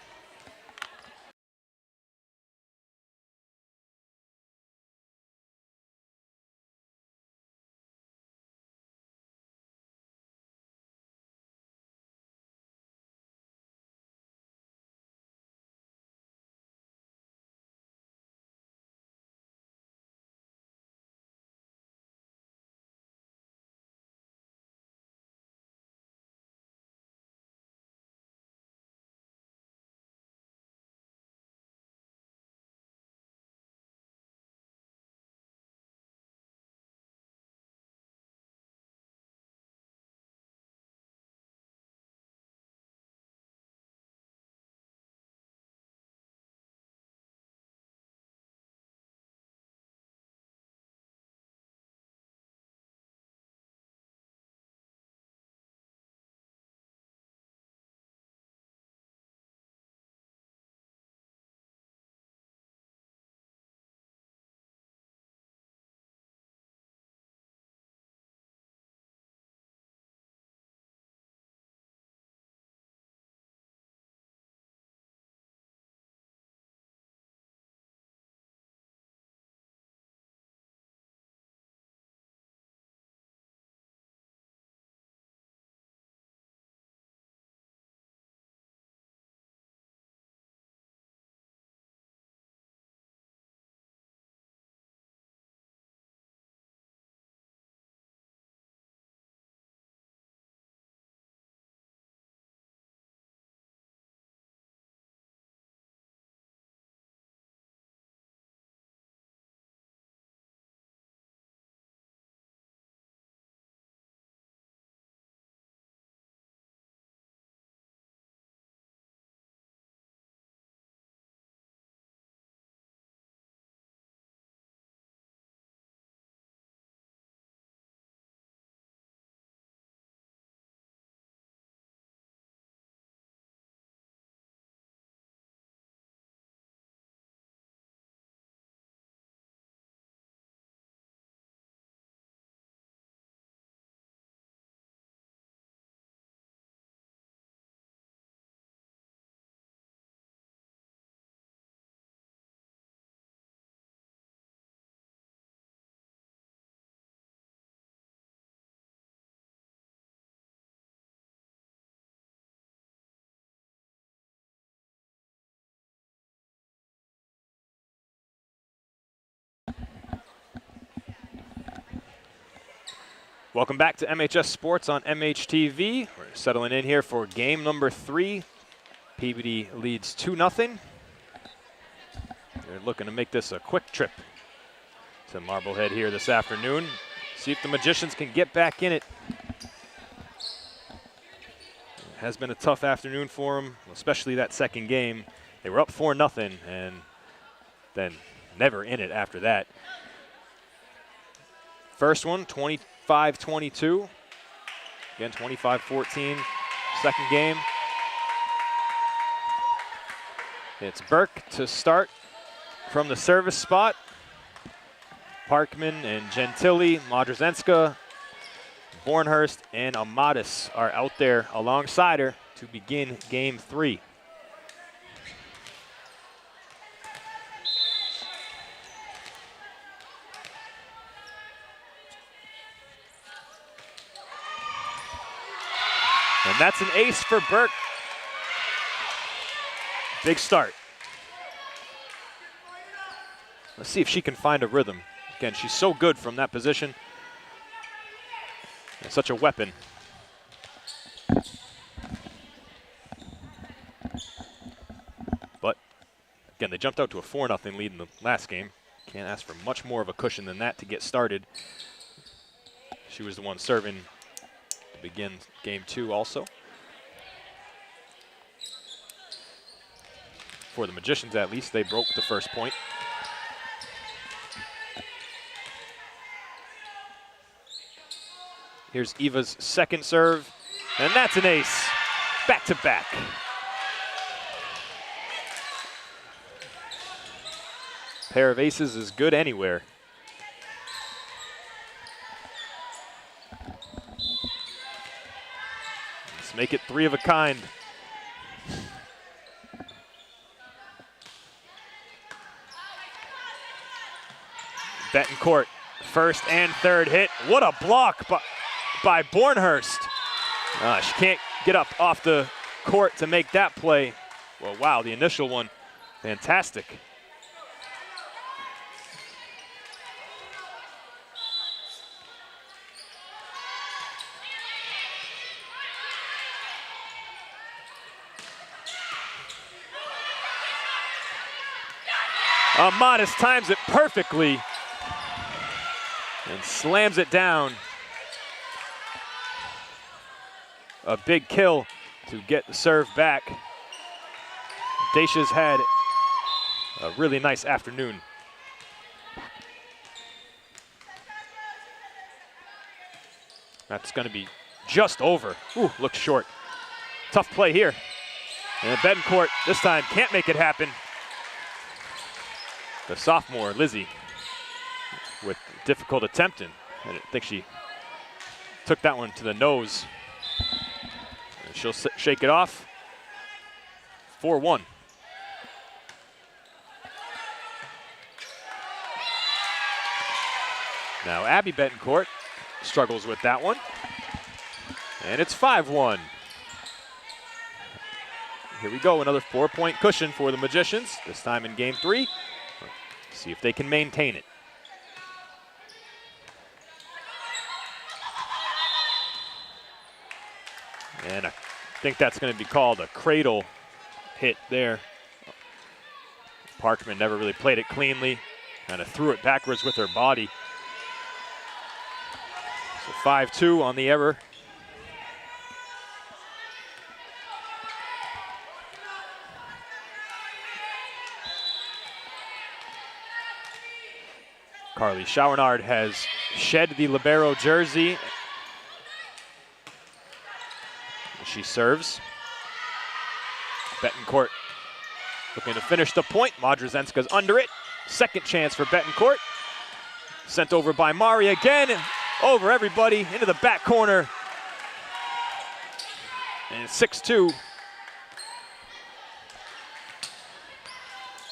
Welcome back to MHS Sports on MHTV. We're settling in here for game number 3. Peabody leads 2-0. They're looking to make this a quick trip to Marblehead here this afternoon. See if the Magicians can get back in it. It has been a tough afternoon for them, especially that second game. They were up 4-0 and then never in it after that. First one, 25-22. Again, 25-14, second game. It's Burke to start from the service spot. Parkman and Gentili, Modrzenska, Bornhurst, and Amatis are out there alongside her to begin game 3. And that's an ace for Burke. Big start. Let's see if she can find a rhythm. Again, she's so good from that position. And such a weapon. But again, they jumped out to a 4-0 lead in the last game. Can't ask for much more of a cushion than that to get started. She was the one serving to begin game 2 also. For the Magicians, at least, they broke the first point. Here's Eva's second serve, and that's an ace. Back to back. Pair of aces is good anywhere. Let's make it 3 of a kind. Betancourt, first and third hit. What a block by Bornhurst. She can't get up off the court to make that play. Well, wow, the initial one, fantastic. Amatis times it perfectly and slams it down. A big kill to get the serve back. Dacia's had a really nice afternoon. That's going to be just over. Ooh, looks short. Tough play here. And Betancourt this time can't make it happen. The sophomore, Lizzie, with difficult attempt, and I think she took that one to the nose. And she'll shake it off. 4-1. Now Abby Betancourt struggles with that one. And it's 5-1. Here we go, another 4-point cushion for the Magicians, this time in game 3. See if they can maintain it. And I think that's going to be called a cradle hit there. Parkman never really played it cleanly, kind of threw it backwards with her body. So 5-2 on the error. Carly Schauernard has shed the libero jersey. She serves. Betancourt looking to finish the point. Modrzenska's under it. Second chance for Betancourt. Sent over by Mari again. Over everybody into the back corner. And 6-2.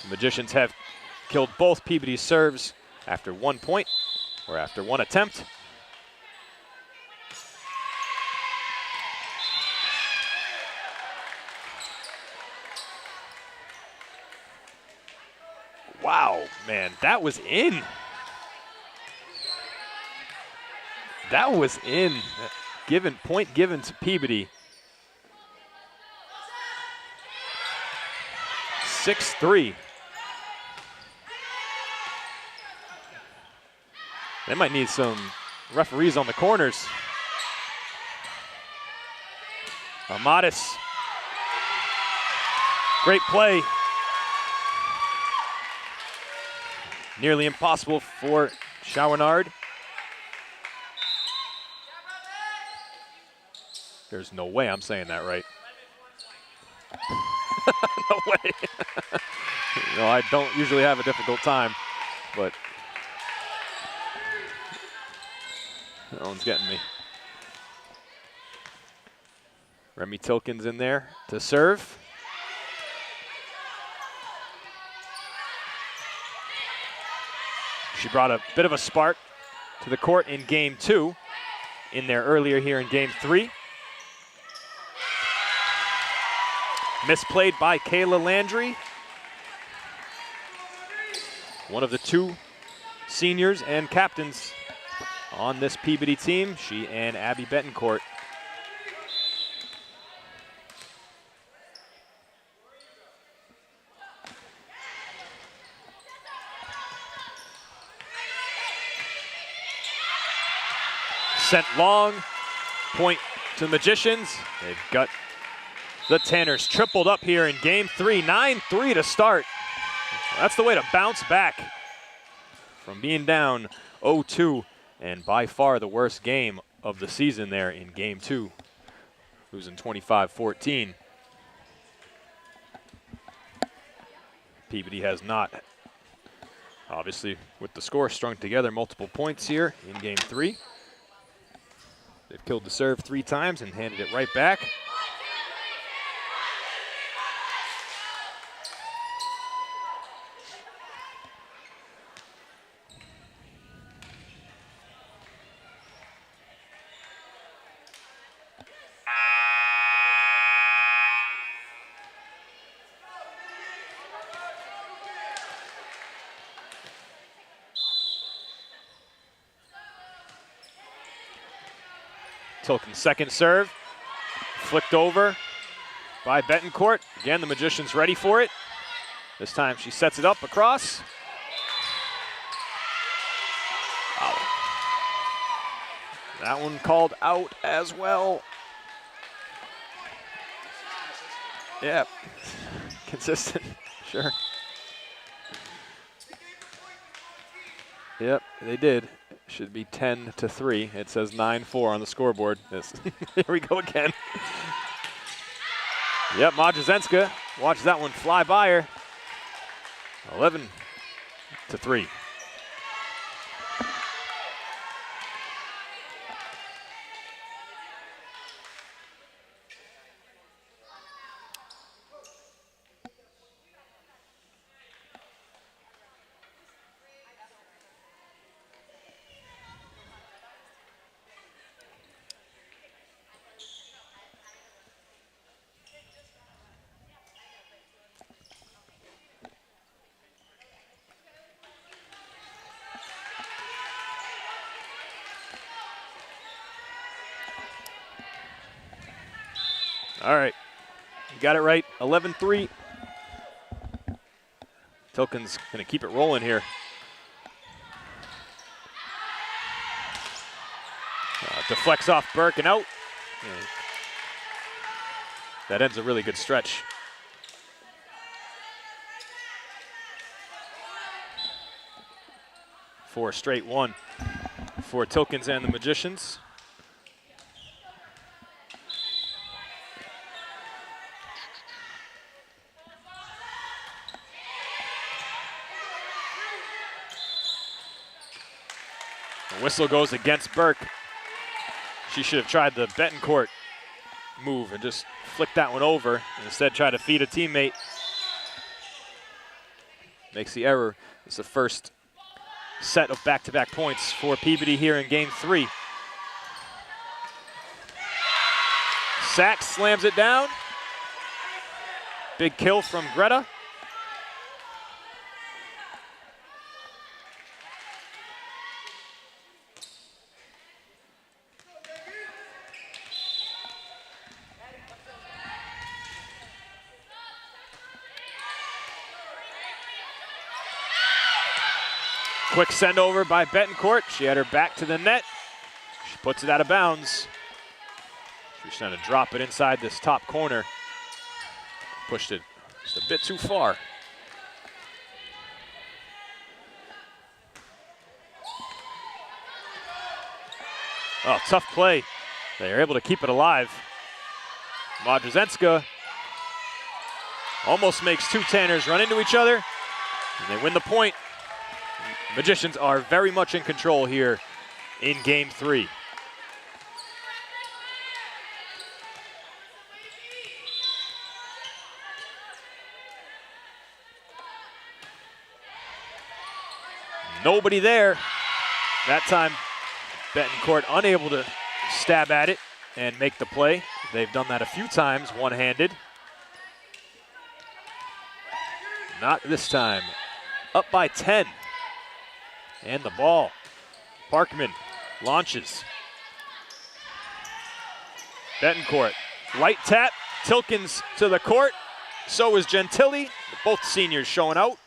The Magicians have killed both Peabody's serves after 1 point, or after 1 attempt. Wow, man, that was in. That was in. Point given to Peabody. 6-3. They might need some referees on the corners. Amatis. Great play. Nearly impossible for Chouinard. There's no way I'm saying that right. No way. No, I don't usually have a difficult time, but that one's getting me. Remy Tilkins in there to serve. She brought a bit of a spark to the court in game 2, in there earlier here in game 3. Misplayed by Kayla Landry. One of the 2 seniors and captains on this Peabody team, she and Abby Betancourt. Sent long, point to the Magicians. They've got the Tanners tripled up here in game 3, 9-3 to start. That's the way to bounce back from being down 0-2, and by far the worst game of the season there in game 2, losing 25-14. Peabody has not, obviously with the score strung together, multiple points here in game 3. They've killed the serve 3 times and handed it right back. Tilkins' second serve, flicked over by Betancourt. Again, the Magicians ready for it. This time she sets it up across. Wow. That one called out as well. Yeah, consistent, sure. Yep, they did. Should be 10-3. It says 9-4 on the scoreboard. Yes. Here we go again. Yep, Modrzewska. Watch that one fly by her. 11-3. All right, you got it right, 11-3. Tilkins gonna keep it rolling here. Deflects off Burke and out. And that ends a really good stretch. For a straight one for Tilkins and the Magicians. The whistle goes against Burke. She should have tried the Betancourt move and just flicked that one over, and instead tried to feed a teammate. Makes the error. It's the first set of back-to-back points for Peabody here in game 3. Sachs slams it down. Big kill from Greta. quick send over by Betancourt. She had her back to the net. She puts it out of bounds. She's trying to drop it inside this top corner. Pushed it just a bit too far. Oh, tough play. They are able to keep it alive. Modrzewska almost makes two Tanners run into each other, and they win the point. Magicians are very much in control here in game 3. Nobody there. That time, Betancourt unable to stab at it and make the play. They've done that a few times, one-handed. Not this time. Up by 10. And the ball. Parkman launches. Betancourt, light tap. Tilkins to the court. So is Gentili. Both seniors showing out.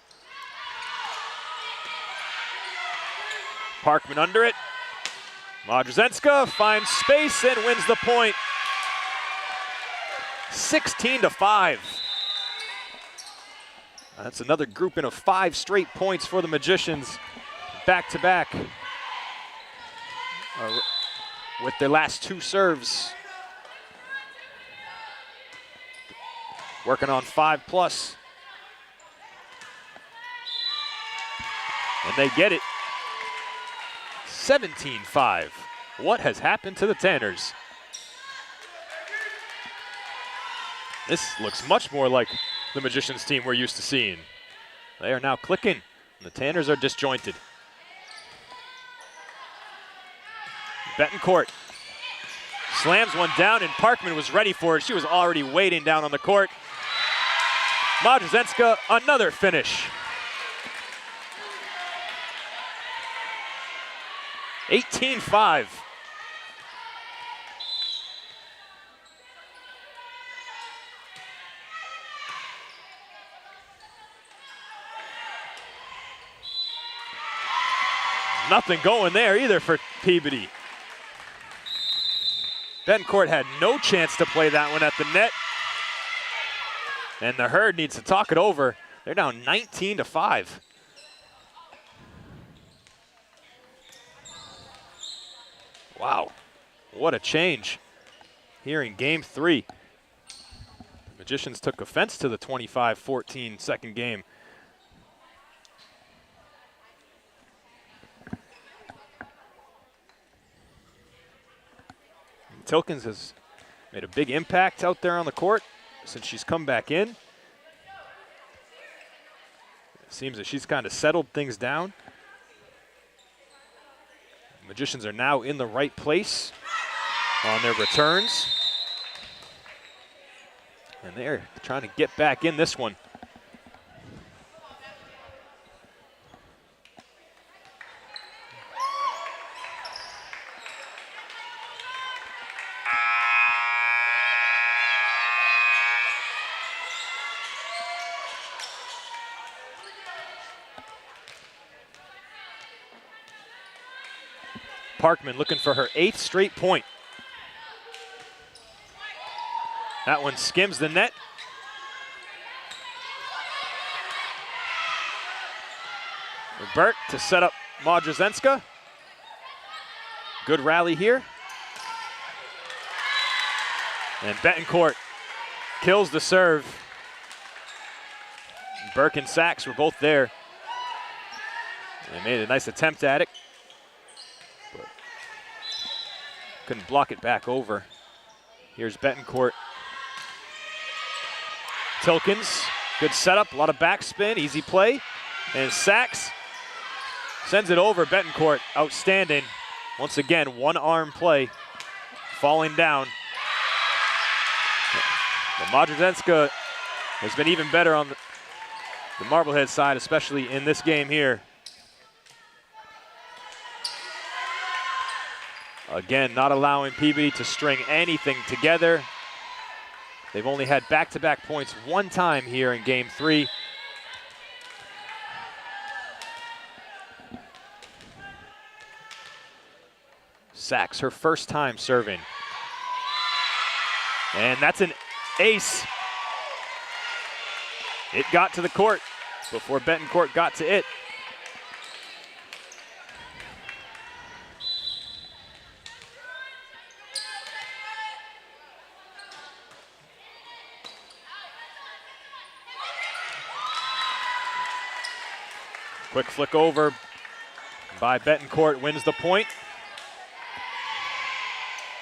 Parkman under it. Modrzewska finds space and wins the point. 16-5. That's another grouping of 5 straight points for the Magicians, back-to-back with their last 2 serves. Working on 5+. And they get it. 17-5. What has happened to the Tanners? This looks much more like the Magicians team we're used to seeing. They are now clicking, and the Tanners are disjointed. Betancourt slams one down, and Parkman was ready for it. She was already waiting down on the court. Modrzewska, another finish. 18-5. Nothing going there either for Peabody. Betancourt had no chance to play that one at the net. And the Herd needs to talk it over. They're down 19-5. Wow, what a change here in game 3. The Magicians took offense to the 25-14 second game. Tilkins has made a big impact out there on the court since she's come back in. It seems that she's kind of settled things down. The Magicians are now in the right place on their returns. And they're trying to get back in this one. Parkman looking for her 8th straight point. That one skims the net. Burt to set up Modrzewska. Good rally here. And Betancourt kills the serve. Burke and Sachs were both there. They made a nice attempt at it, but couldn't block it back over. Here's Betancourt. Tilkins, good setup, a lot of backspin, easy play. And Sachs sends it over. Betancourt, outstanding. Once again, one-arm play, falling down. But Modrzewska has been even better on the Marblehead side, especially in this game here. Again, not allowing Peabody to string anything together. They've only had back-to-back points one time here in game 3. Sachs, her first time serving. And that's an ace. It got to the court before Betancourt got to it. Quick flick over by Betancourt, wins the point.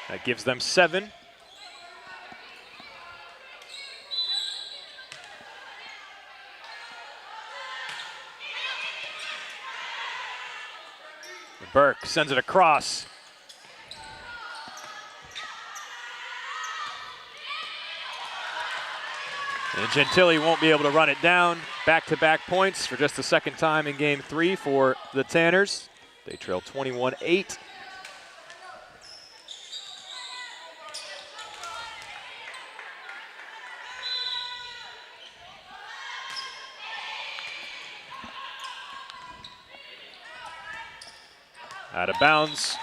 That gives them 7. Burke sends it across. And Gentili won't be able to run it down. Back-to-back points for just the second time in game 3 for the Tanners. They trail 21-8. Out of bounds.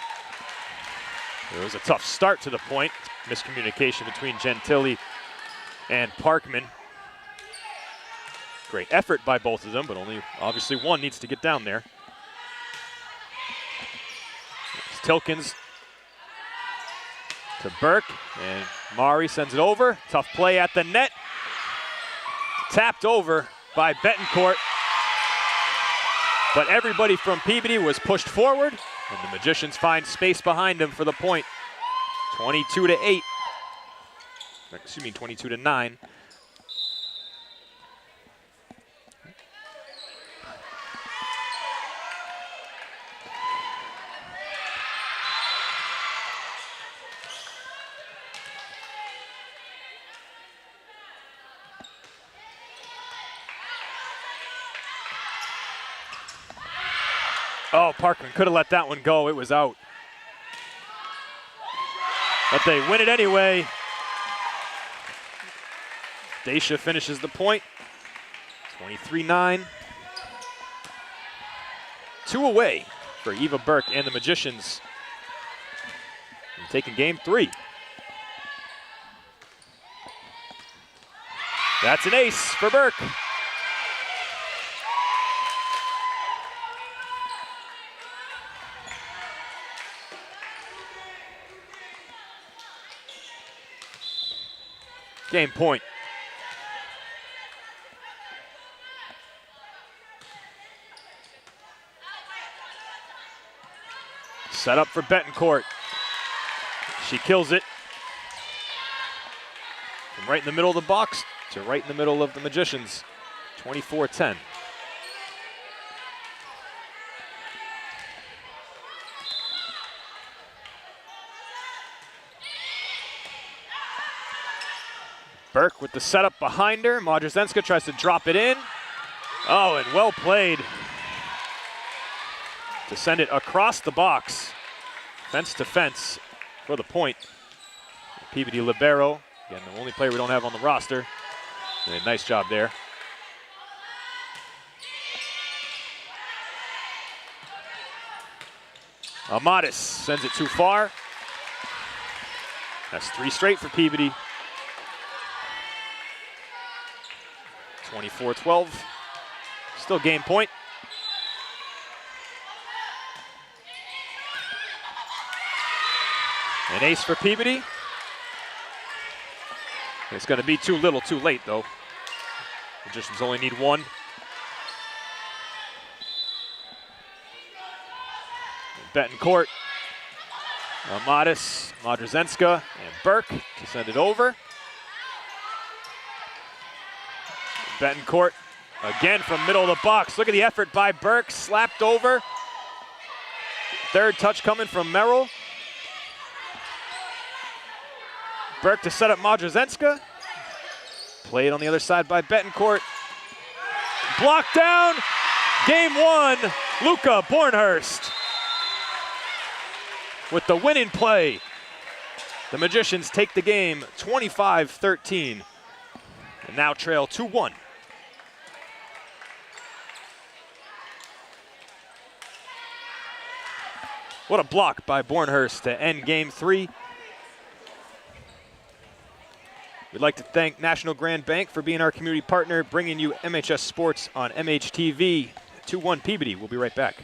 It was a tough start to the point. Miscommunication between Gentili and Parkman. Great effort by both of them, but only obviously one needs to get down there. It's Tilkins to Burke, and Mari sends it over. Tough play at the net. Tapped over by Betancourt. But everybody from Peabody was pushed forward, and the Magicians find space behind them for the point. 22-8. Excuse me, 22-9. Oh, Parkman could have let that one go. It was out. But they win it anyway. Dacia finishes the point. 23-9. 2 away for Eva Burke and the Magicians. And taking game 3. That's an ace for Burke. Game point. Set up for Betancourt. She kills it. From right in the middle of the box to right in the middle of the Magicians. 24-10. Burke with the setup behind her. Modrzewska tries to drop it in. Oh, and well played to send it across the box. Fence to fence for the point. Peabody libero, again, the only player we don't have on the roster. And a nice job there. Amatis sends it too far. That's 3 straight for Peabody. 24-12, still game point. An ace for Peabody. It's going to be too little, too late, though. Magicians only need 1. Betancourt, Amatis, Modrzewska, and Burke to send it over. Betancourt again from middle of the box. Look at the effort by Burke, slapped over. Third touch coming from Merrill. Burke to set up Modrzewska. Played on the other side by Betancourt. Blocked down. Game 1, Luca Bornhurst with the winning play. The Magicians take the game 25-13 and now trail 2-1. What a block by Bornhurst to end game 3. We'd like to thank National Grand Bank for being our community partner, bringing you MHS Sports on MHTV. 2-1 Peabody. We'll be right back.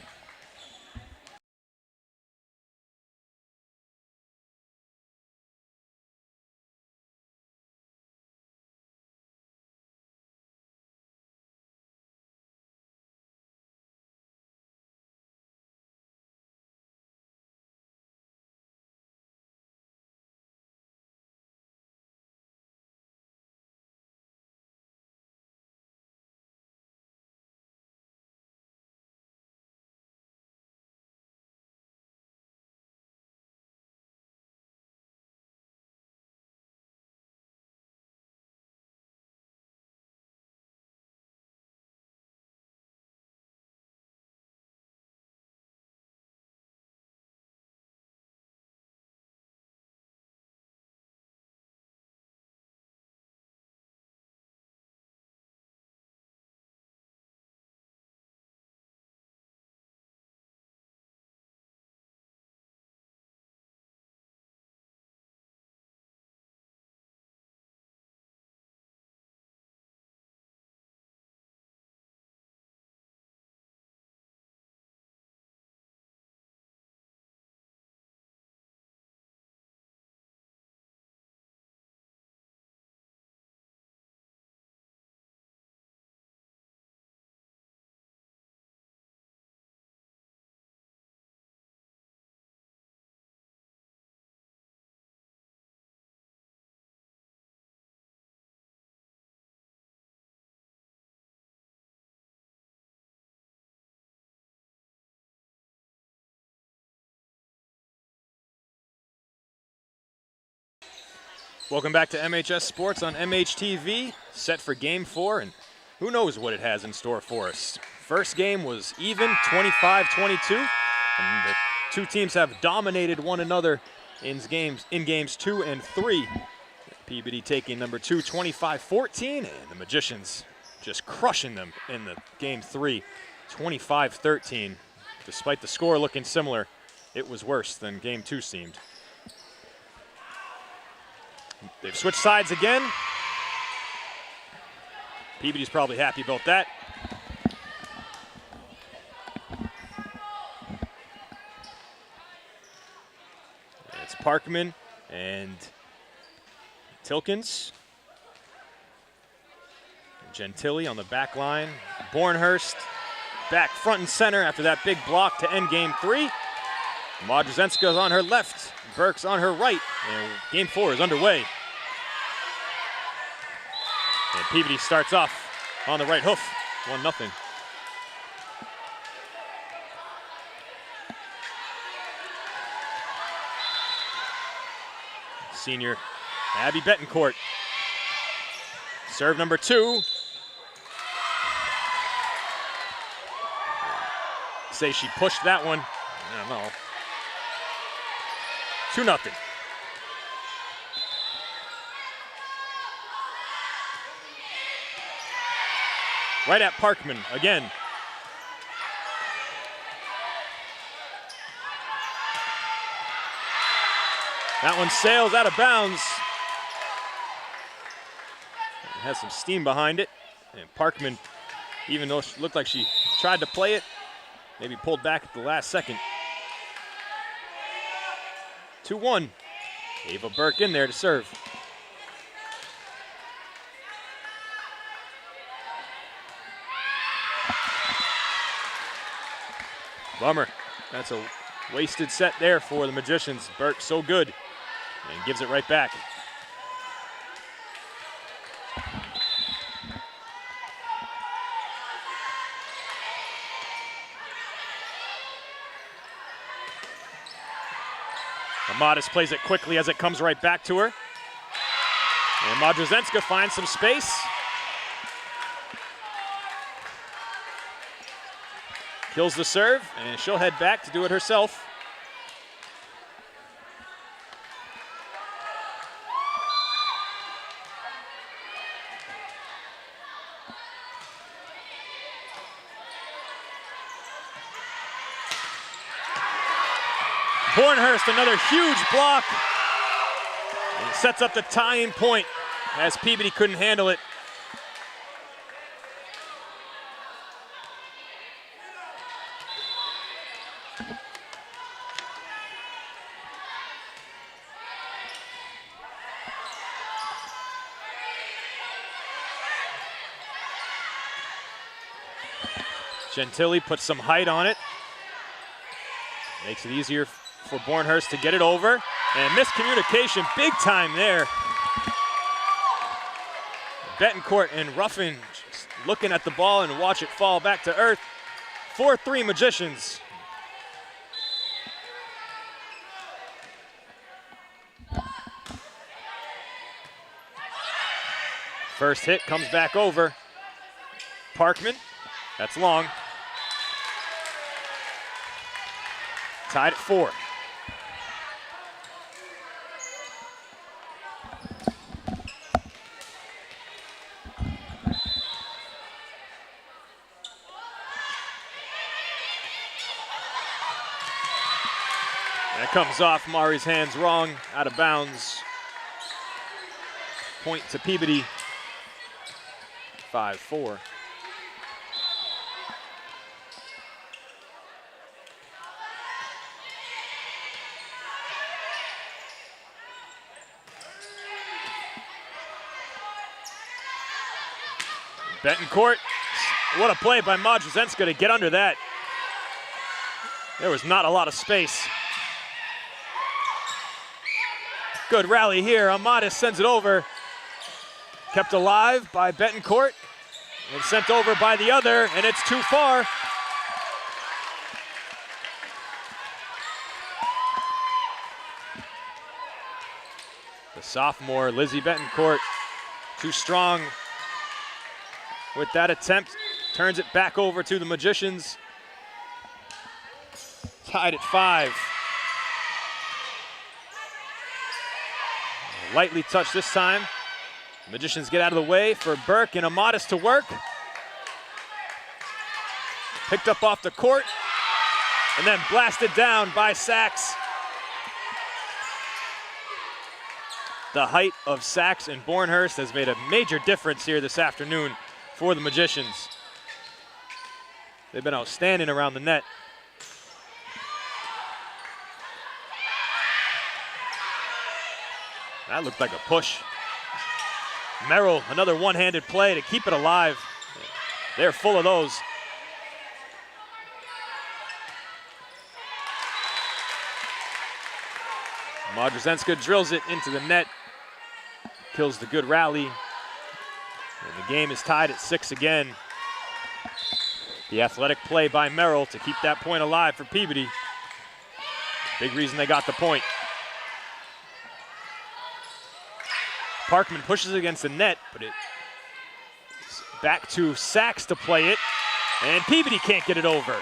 Welcome back to MHS Sports on MHTV, set for Game 4, and who knows what it has in store for us. First game was even, 25-22, and the two teams have dominated one another in games 2 and 3. Peabody taking number 2, 25-14, and the Magicians just crushing them in the Game 3, 25-13. Despite the score looking similar, it was worse than Game 2 seemed. They've switched sides again. Peabody's probably happy about that. It's Parkman and Tilkins. Gentili on the back line. Bornhurst back front and center after that big block to end Game 3. Modrzenska's on her left, Burke's on her right, and Game 4 is underway. And Peabody starts off on the right hoof, 1-0. Senior Abby Betancourt. Serve number 2. Say she pushed that one. I don't know. 2-0. Right at Parkman again. That one sails out of bounds. It has some steam behind it. And Parkman, even though it looked like she tried to play it, maybe pulled back at the last second. 2-1. Ava Burke in there to serve. Bummer. That's a wasted set there for the Magicians. Burke so good and gives it right back. Amatis plays it quickly as it comes right back to her. And Modrzenska finds some space. Kills the serve, and she'll head back to do it herself. Bornhurst, another huge block. And it sets up the tying point as Peabody couldn't handle it. Gentili puts some height on it. Makes it easier for Bornhurst to get it over. And miscommunication, big time there. Betancourt and Ruffin just looking at the ball and watch it fall back to earth. 4-3 Magicians. First hit comes back over. Parkman, that's long. Tied at 4. That comes off Mari's hands wrong, out of bounds. Point to Peabody, 5-4. Betancourt, what a play by Modrzewska to get under that. There was not a lot of space. Good rally here. Amatis sends it over. Kept alive by Betancourt and sent over by the other, and it's too far. The sophomore, Lizzie Betancourt, too strong with that attempt. Turns it back over to the Magicians. Tied at 5. Lightly touched this time. Magicians get out of the way for Burke and Amatis to work. Picked up off the court and then blasted down by Sachs. The height of Sachs and Bornhurst has made a major difference here this afternoon for the Magicians. They've been outstanding around the net. That looked like a push. Merrill, another one-handed play to keep it alive. They're full of those. Modrzewska drills it into the net. Kills the good rally. And the game is tied at 6 again. The athletic play by Merrill to keep that point alive for Peabody. Big reason they got the point. Parkman pushes against the net, but it's back to Sachs to play it, and Peabody can't get it over.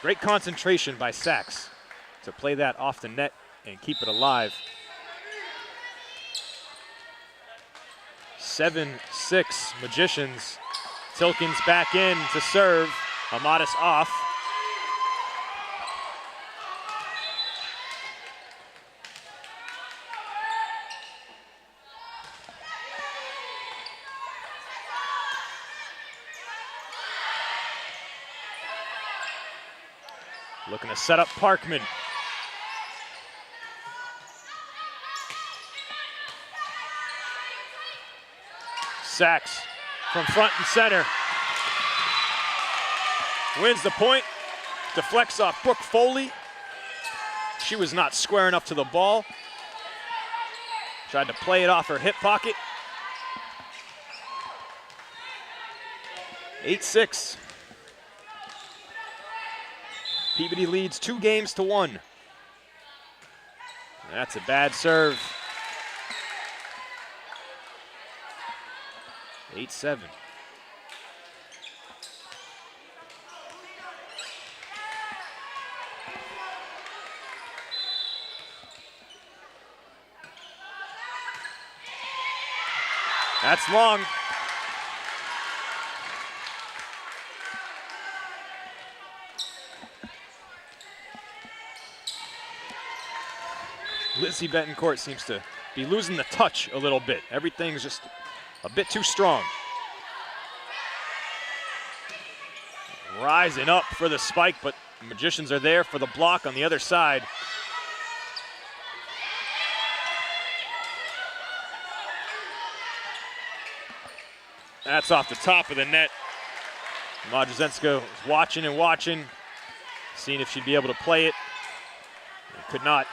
Great concentration by Sachs to play that off the net and keep it alive. 7-6 Magicians. Tilkins back in to serve. Amatis off. Looking to set up Parkman. Sachs from front and center. Wins the point. Deflects off Brooke Foley. She was not square enough to the ball. Tried to play it off her hip pocket. 8-6. Peabody leads 2-1. That's a bad serve. 8-7. That's long. Lizzie Betancourt seems to be losing the touch a little bit. Everything's just a bit too strong. Rising up for the spike, but the Magicians are there for the block on the other side. That's off the top of the net. Modrzewska was watching and watching, seeing if she'd be able to play it. Could not.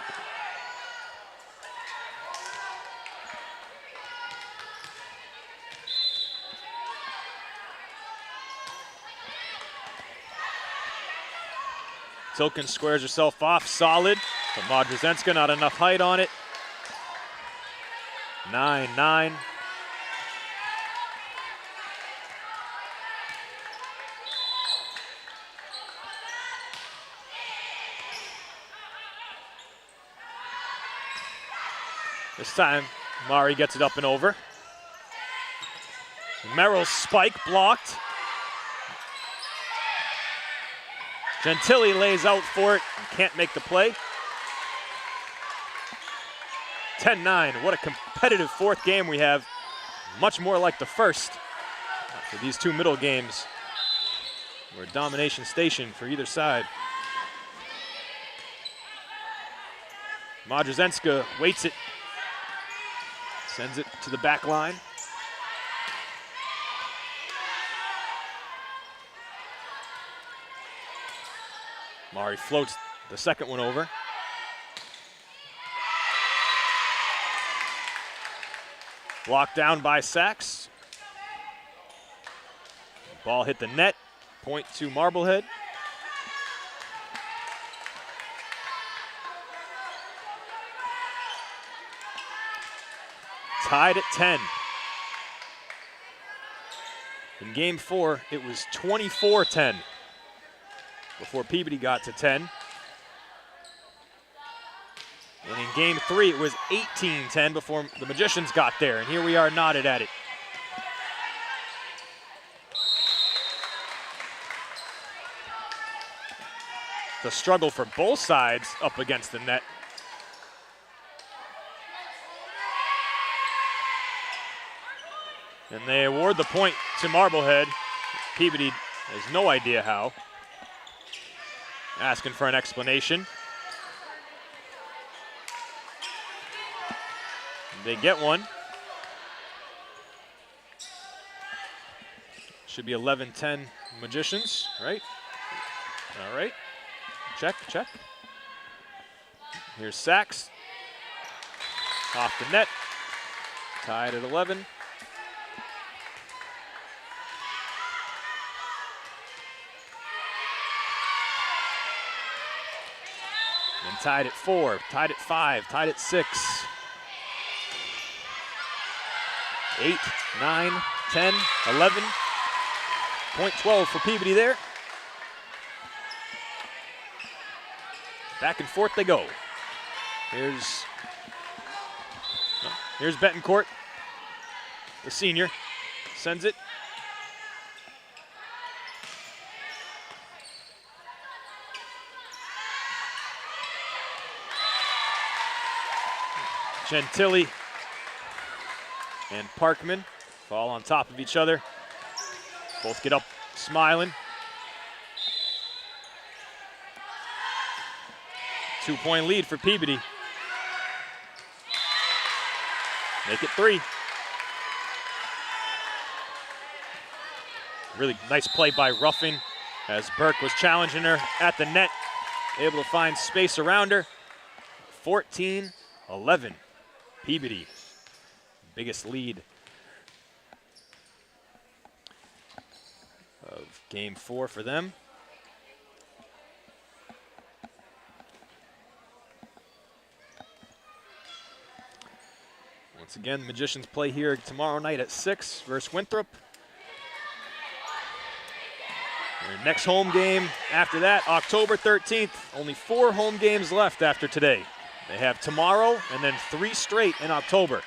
Tilken squares herself off, solid, but Modrzewska not enough height on it. 9-9. This time, Mari gets it up and over. Merrill's spike blocked. Gentili lays out for it and can't make the play. 10-9, what a competitive fourth game we have. Much more like the first for these two middle games. We're a domination station for either side. Modrzewska waits it. Sends it to the back line. Mari floats the second one over. Blocked down by Sachs. Ball hit the net. Point to Marblehead. Tied at 10. In game 4, it was 24-10 before Peabody got to 10. And in game 3, it was 18-10 before the Magicians got there. And here we are knotted at it. The struggle for both sides up against the net. And they award the point to Marblehead. Peabody has no idea how. Asking for an explanation. They get one. Should be 11-10 Magicians, right? All right. Check, check. Here's Sachs. Off the net. Tied at 11. And tied at 4, tied at 5, tied at 6. 8, 9, 10, 11. Point 12 for Peabody there. Back and forth they go. Here's Betancourt, the senior, sends it. Gentili and Parkman fall on top of each other. Both get up smiling. 2-point lead for Peabody. Make it 3. Really nice play by Ruffin as Burke was challenging her at the net. Able to find space around her. 14-11. Peabody, biggest lead of game 4 for them. Once again, the Magicians play here tomorrow night at 6 versus Winthrop. Their next home game after that, October 13th. Only 4 home games left after today. They have tomorrow and then 3 straight in October.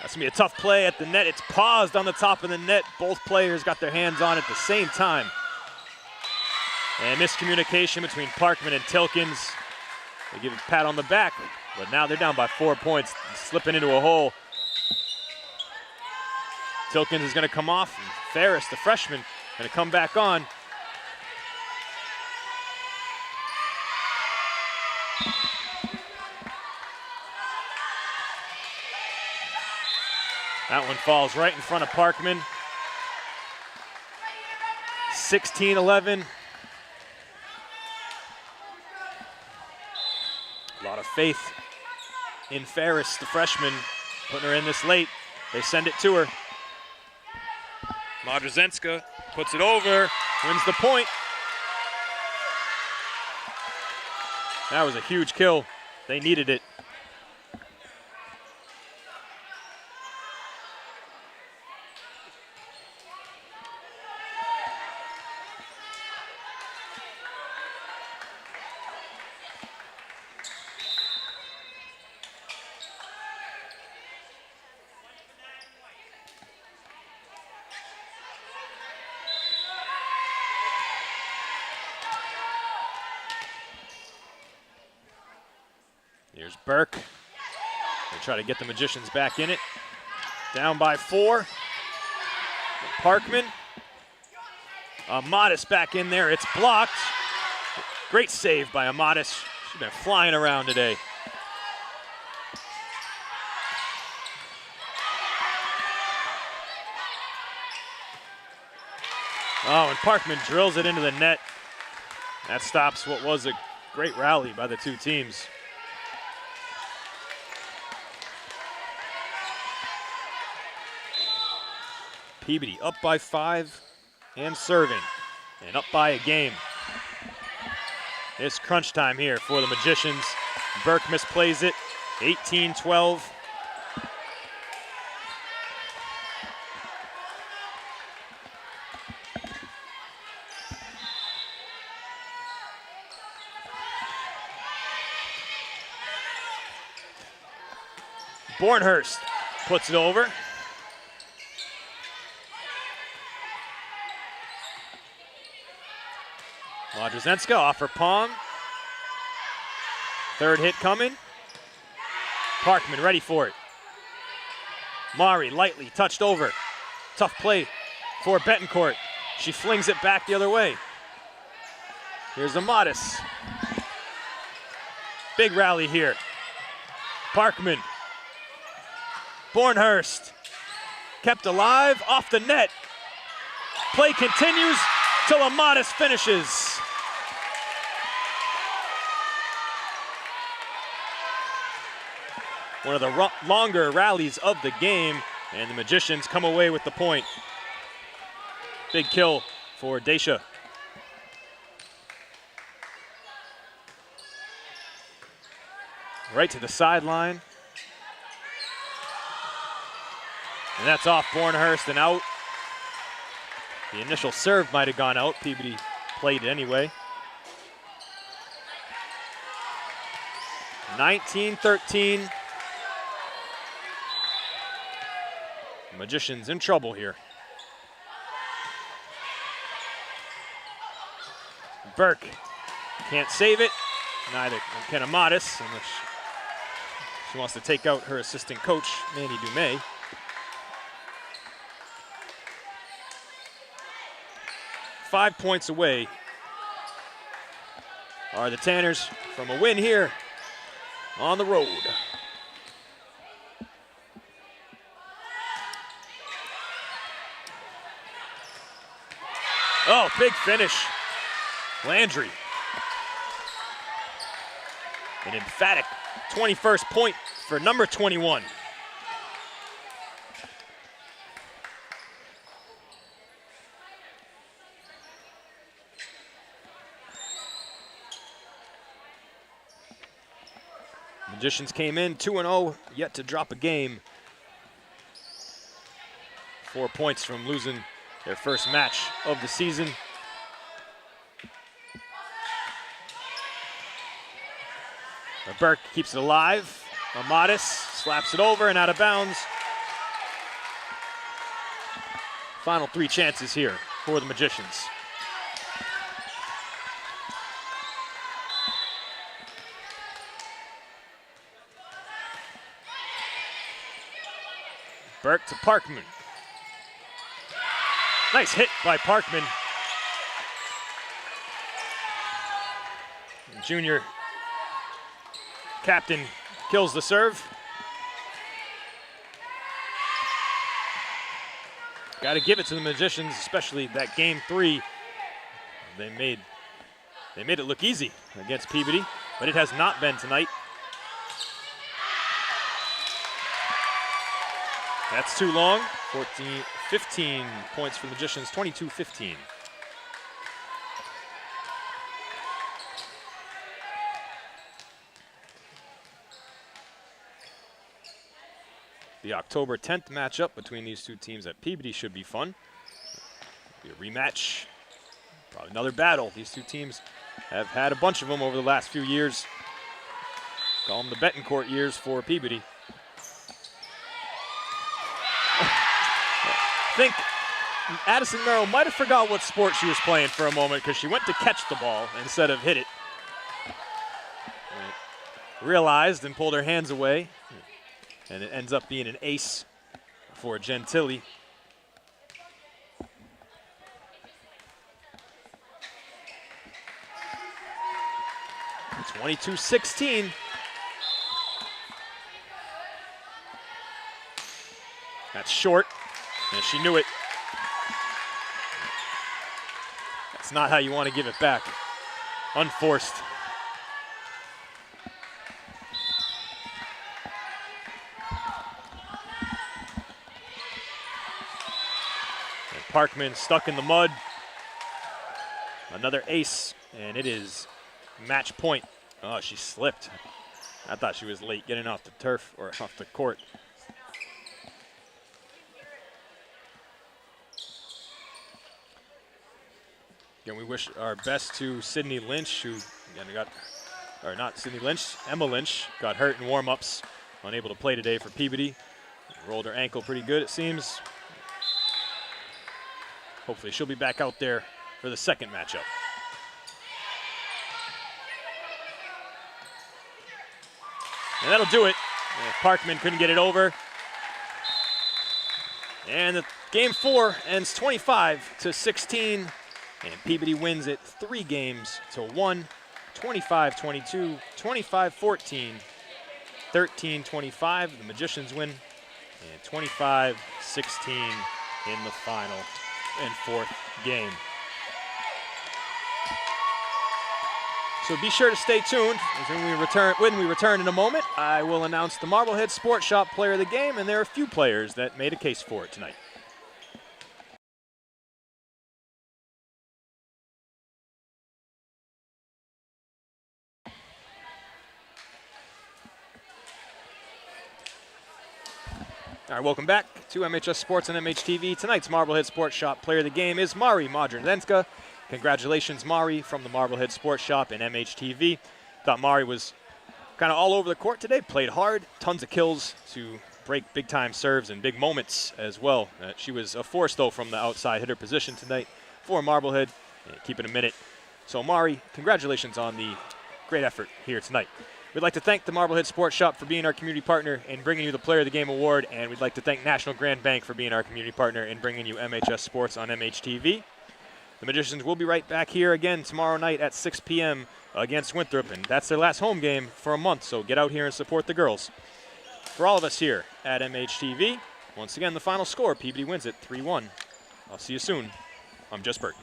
That's going to be a tough play at the net. It's paused on the top of the net. Both players got their hands on it at the same time. And miscommunication between Parkman and Tilkins. They give a pat on the back, but now they're down by 4 points, slipping into a hole. Tilkins is going to come off, and Ferris, the freshman, going to come back on. That one falls right in front of Parkman. 16-11. A lot of faith in Ferris, the freshman, putting her in this late. They send it to her. Modrzenska puts it over, wins the point. That was a huge kill. They needed it. Here's Burke. They try to get the Magicians back in it. Down by 4. Parkman. Amatis back in there. It's blocked. Great save by Amatis. She's been flying around today. Oh, and Parkman drills it into the net. That stops what was a great rally by the two teams. Peabody up by 5 and serving, and up by a game. It's crunch time here for the Magicians. Burke misplays it, 18-12. Bornhurst puts it over. Modrzenska off her palm. Third hit coming. Parkman ready for it. Mari lightly touched over. Tough play for Betancourt. She flings it back the other way. Here's Amatis. Big rally here. Parkman. Bornhurst. Kept alive off the net. Play continues till Amatis finishes. One of the longer rallies of the game, and the Magicians come away with the point. Big kill for Dacia. Right to the sideline. And that's off Bornhurst and out. The initial serve might have gone out. Peabody played it anyway. 19-13. Magicians in trouble here. Burke can't save it. Neither can Amatis, unless she wants to take out her assistant coach, Manny Dumais. Five points away are the Tanners from a win here on the road. Oh, big finish. Landry. An emphatic 21st point for number 21. Magicians came in 2-0, yet to drop a game. 4 points from losing their first match of the season. Burke keeps it alive. Amatis slaps it over and out of bounds. Final 3 chances here for the Magicians. Burke to Parkman. Nice hit by Parkman. Junior captain kills the serve. Got to give it to the Magicians, especially that game 3. They made it look easy against Peabody, but it has not been tonight. That's too long. 15 points for the Magicians, 22-15. The October 10th matchup between these two teams at Peabody should be fun. Be a rematch, probably another battle. These two teams have had a bunch of them over the last few years. Call them the Betancourt years for Peabody. I think Addison Merrill might have forgot what sport she was playing for a moment because she went to catch the ball instead of hit it. Realized and pulled her hands away. And it ends up being an ace for Gentili. It's 22-16. That's short, and she knew it. That's not how you want to give it back. Unforced. Parkman stuck in the mud. Another ace, and it is match point. Oh, she slipped. I thought she was late getting off the turf or off the court. Again, we wish our best to Sydney Lynch, who again Emma Lynch got hurt in warm-ups, unable to play today for Peabody. Rolled her ankle pretty good, it seems. Hopefully she'll be back out there for the second matchup. And that'll do it. Parkman couldn't get it over. And the game 4 ends 25-16. And Peabody wins it 3-1, 25-22, 25-14, 13-25. The Magicians win, and 25-16 in the final and 4th game. So be sure to stay tuned. When we return in a moment, I will announce the Marblehead Sports Shop Player of the Game, and there are a few players that made a case for it tonight. All right, welcome back to MHS Sports and MHTV. Tonight's Marblehead Sports Shop Player of the Game is Mari Modrzenska. Congratulations, Mari, from the Marblehead Sports Shop and MHTV. Thought Mari was kind of all over the court today, played hard, tons of kills to break big-time serves and big moments as well. She was a force, though, from the outside hitter position tonight for Marblehead. Keep it a minute. So, Mari, congratulations on the great effort here tonight. We'd like to thank the Marblehead Sports Shop for being our community partner and bringing you the Player of the Game award, and we'd like to thank National Grand Bank for being our community partner and bringing you MHS Sports on MHTV. The Magicians will be right back here again tomorrow night at 6 p.m. against Winthrop, and that's their last home game for a month, so get out here and support the girls. For all of us here at MHTV, once again, the final score, Peabody wins it 3-1. I'll see you soon. I'm Jess Burton.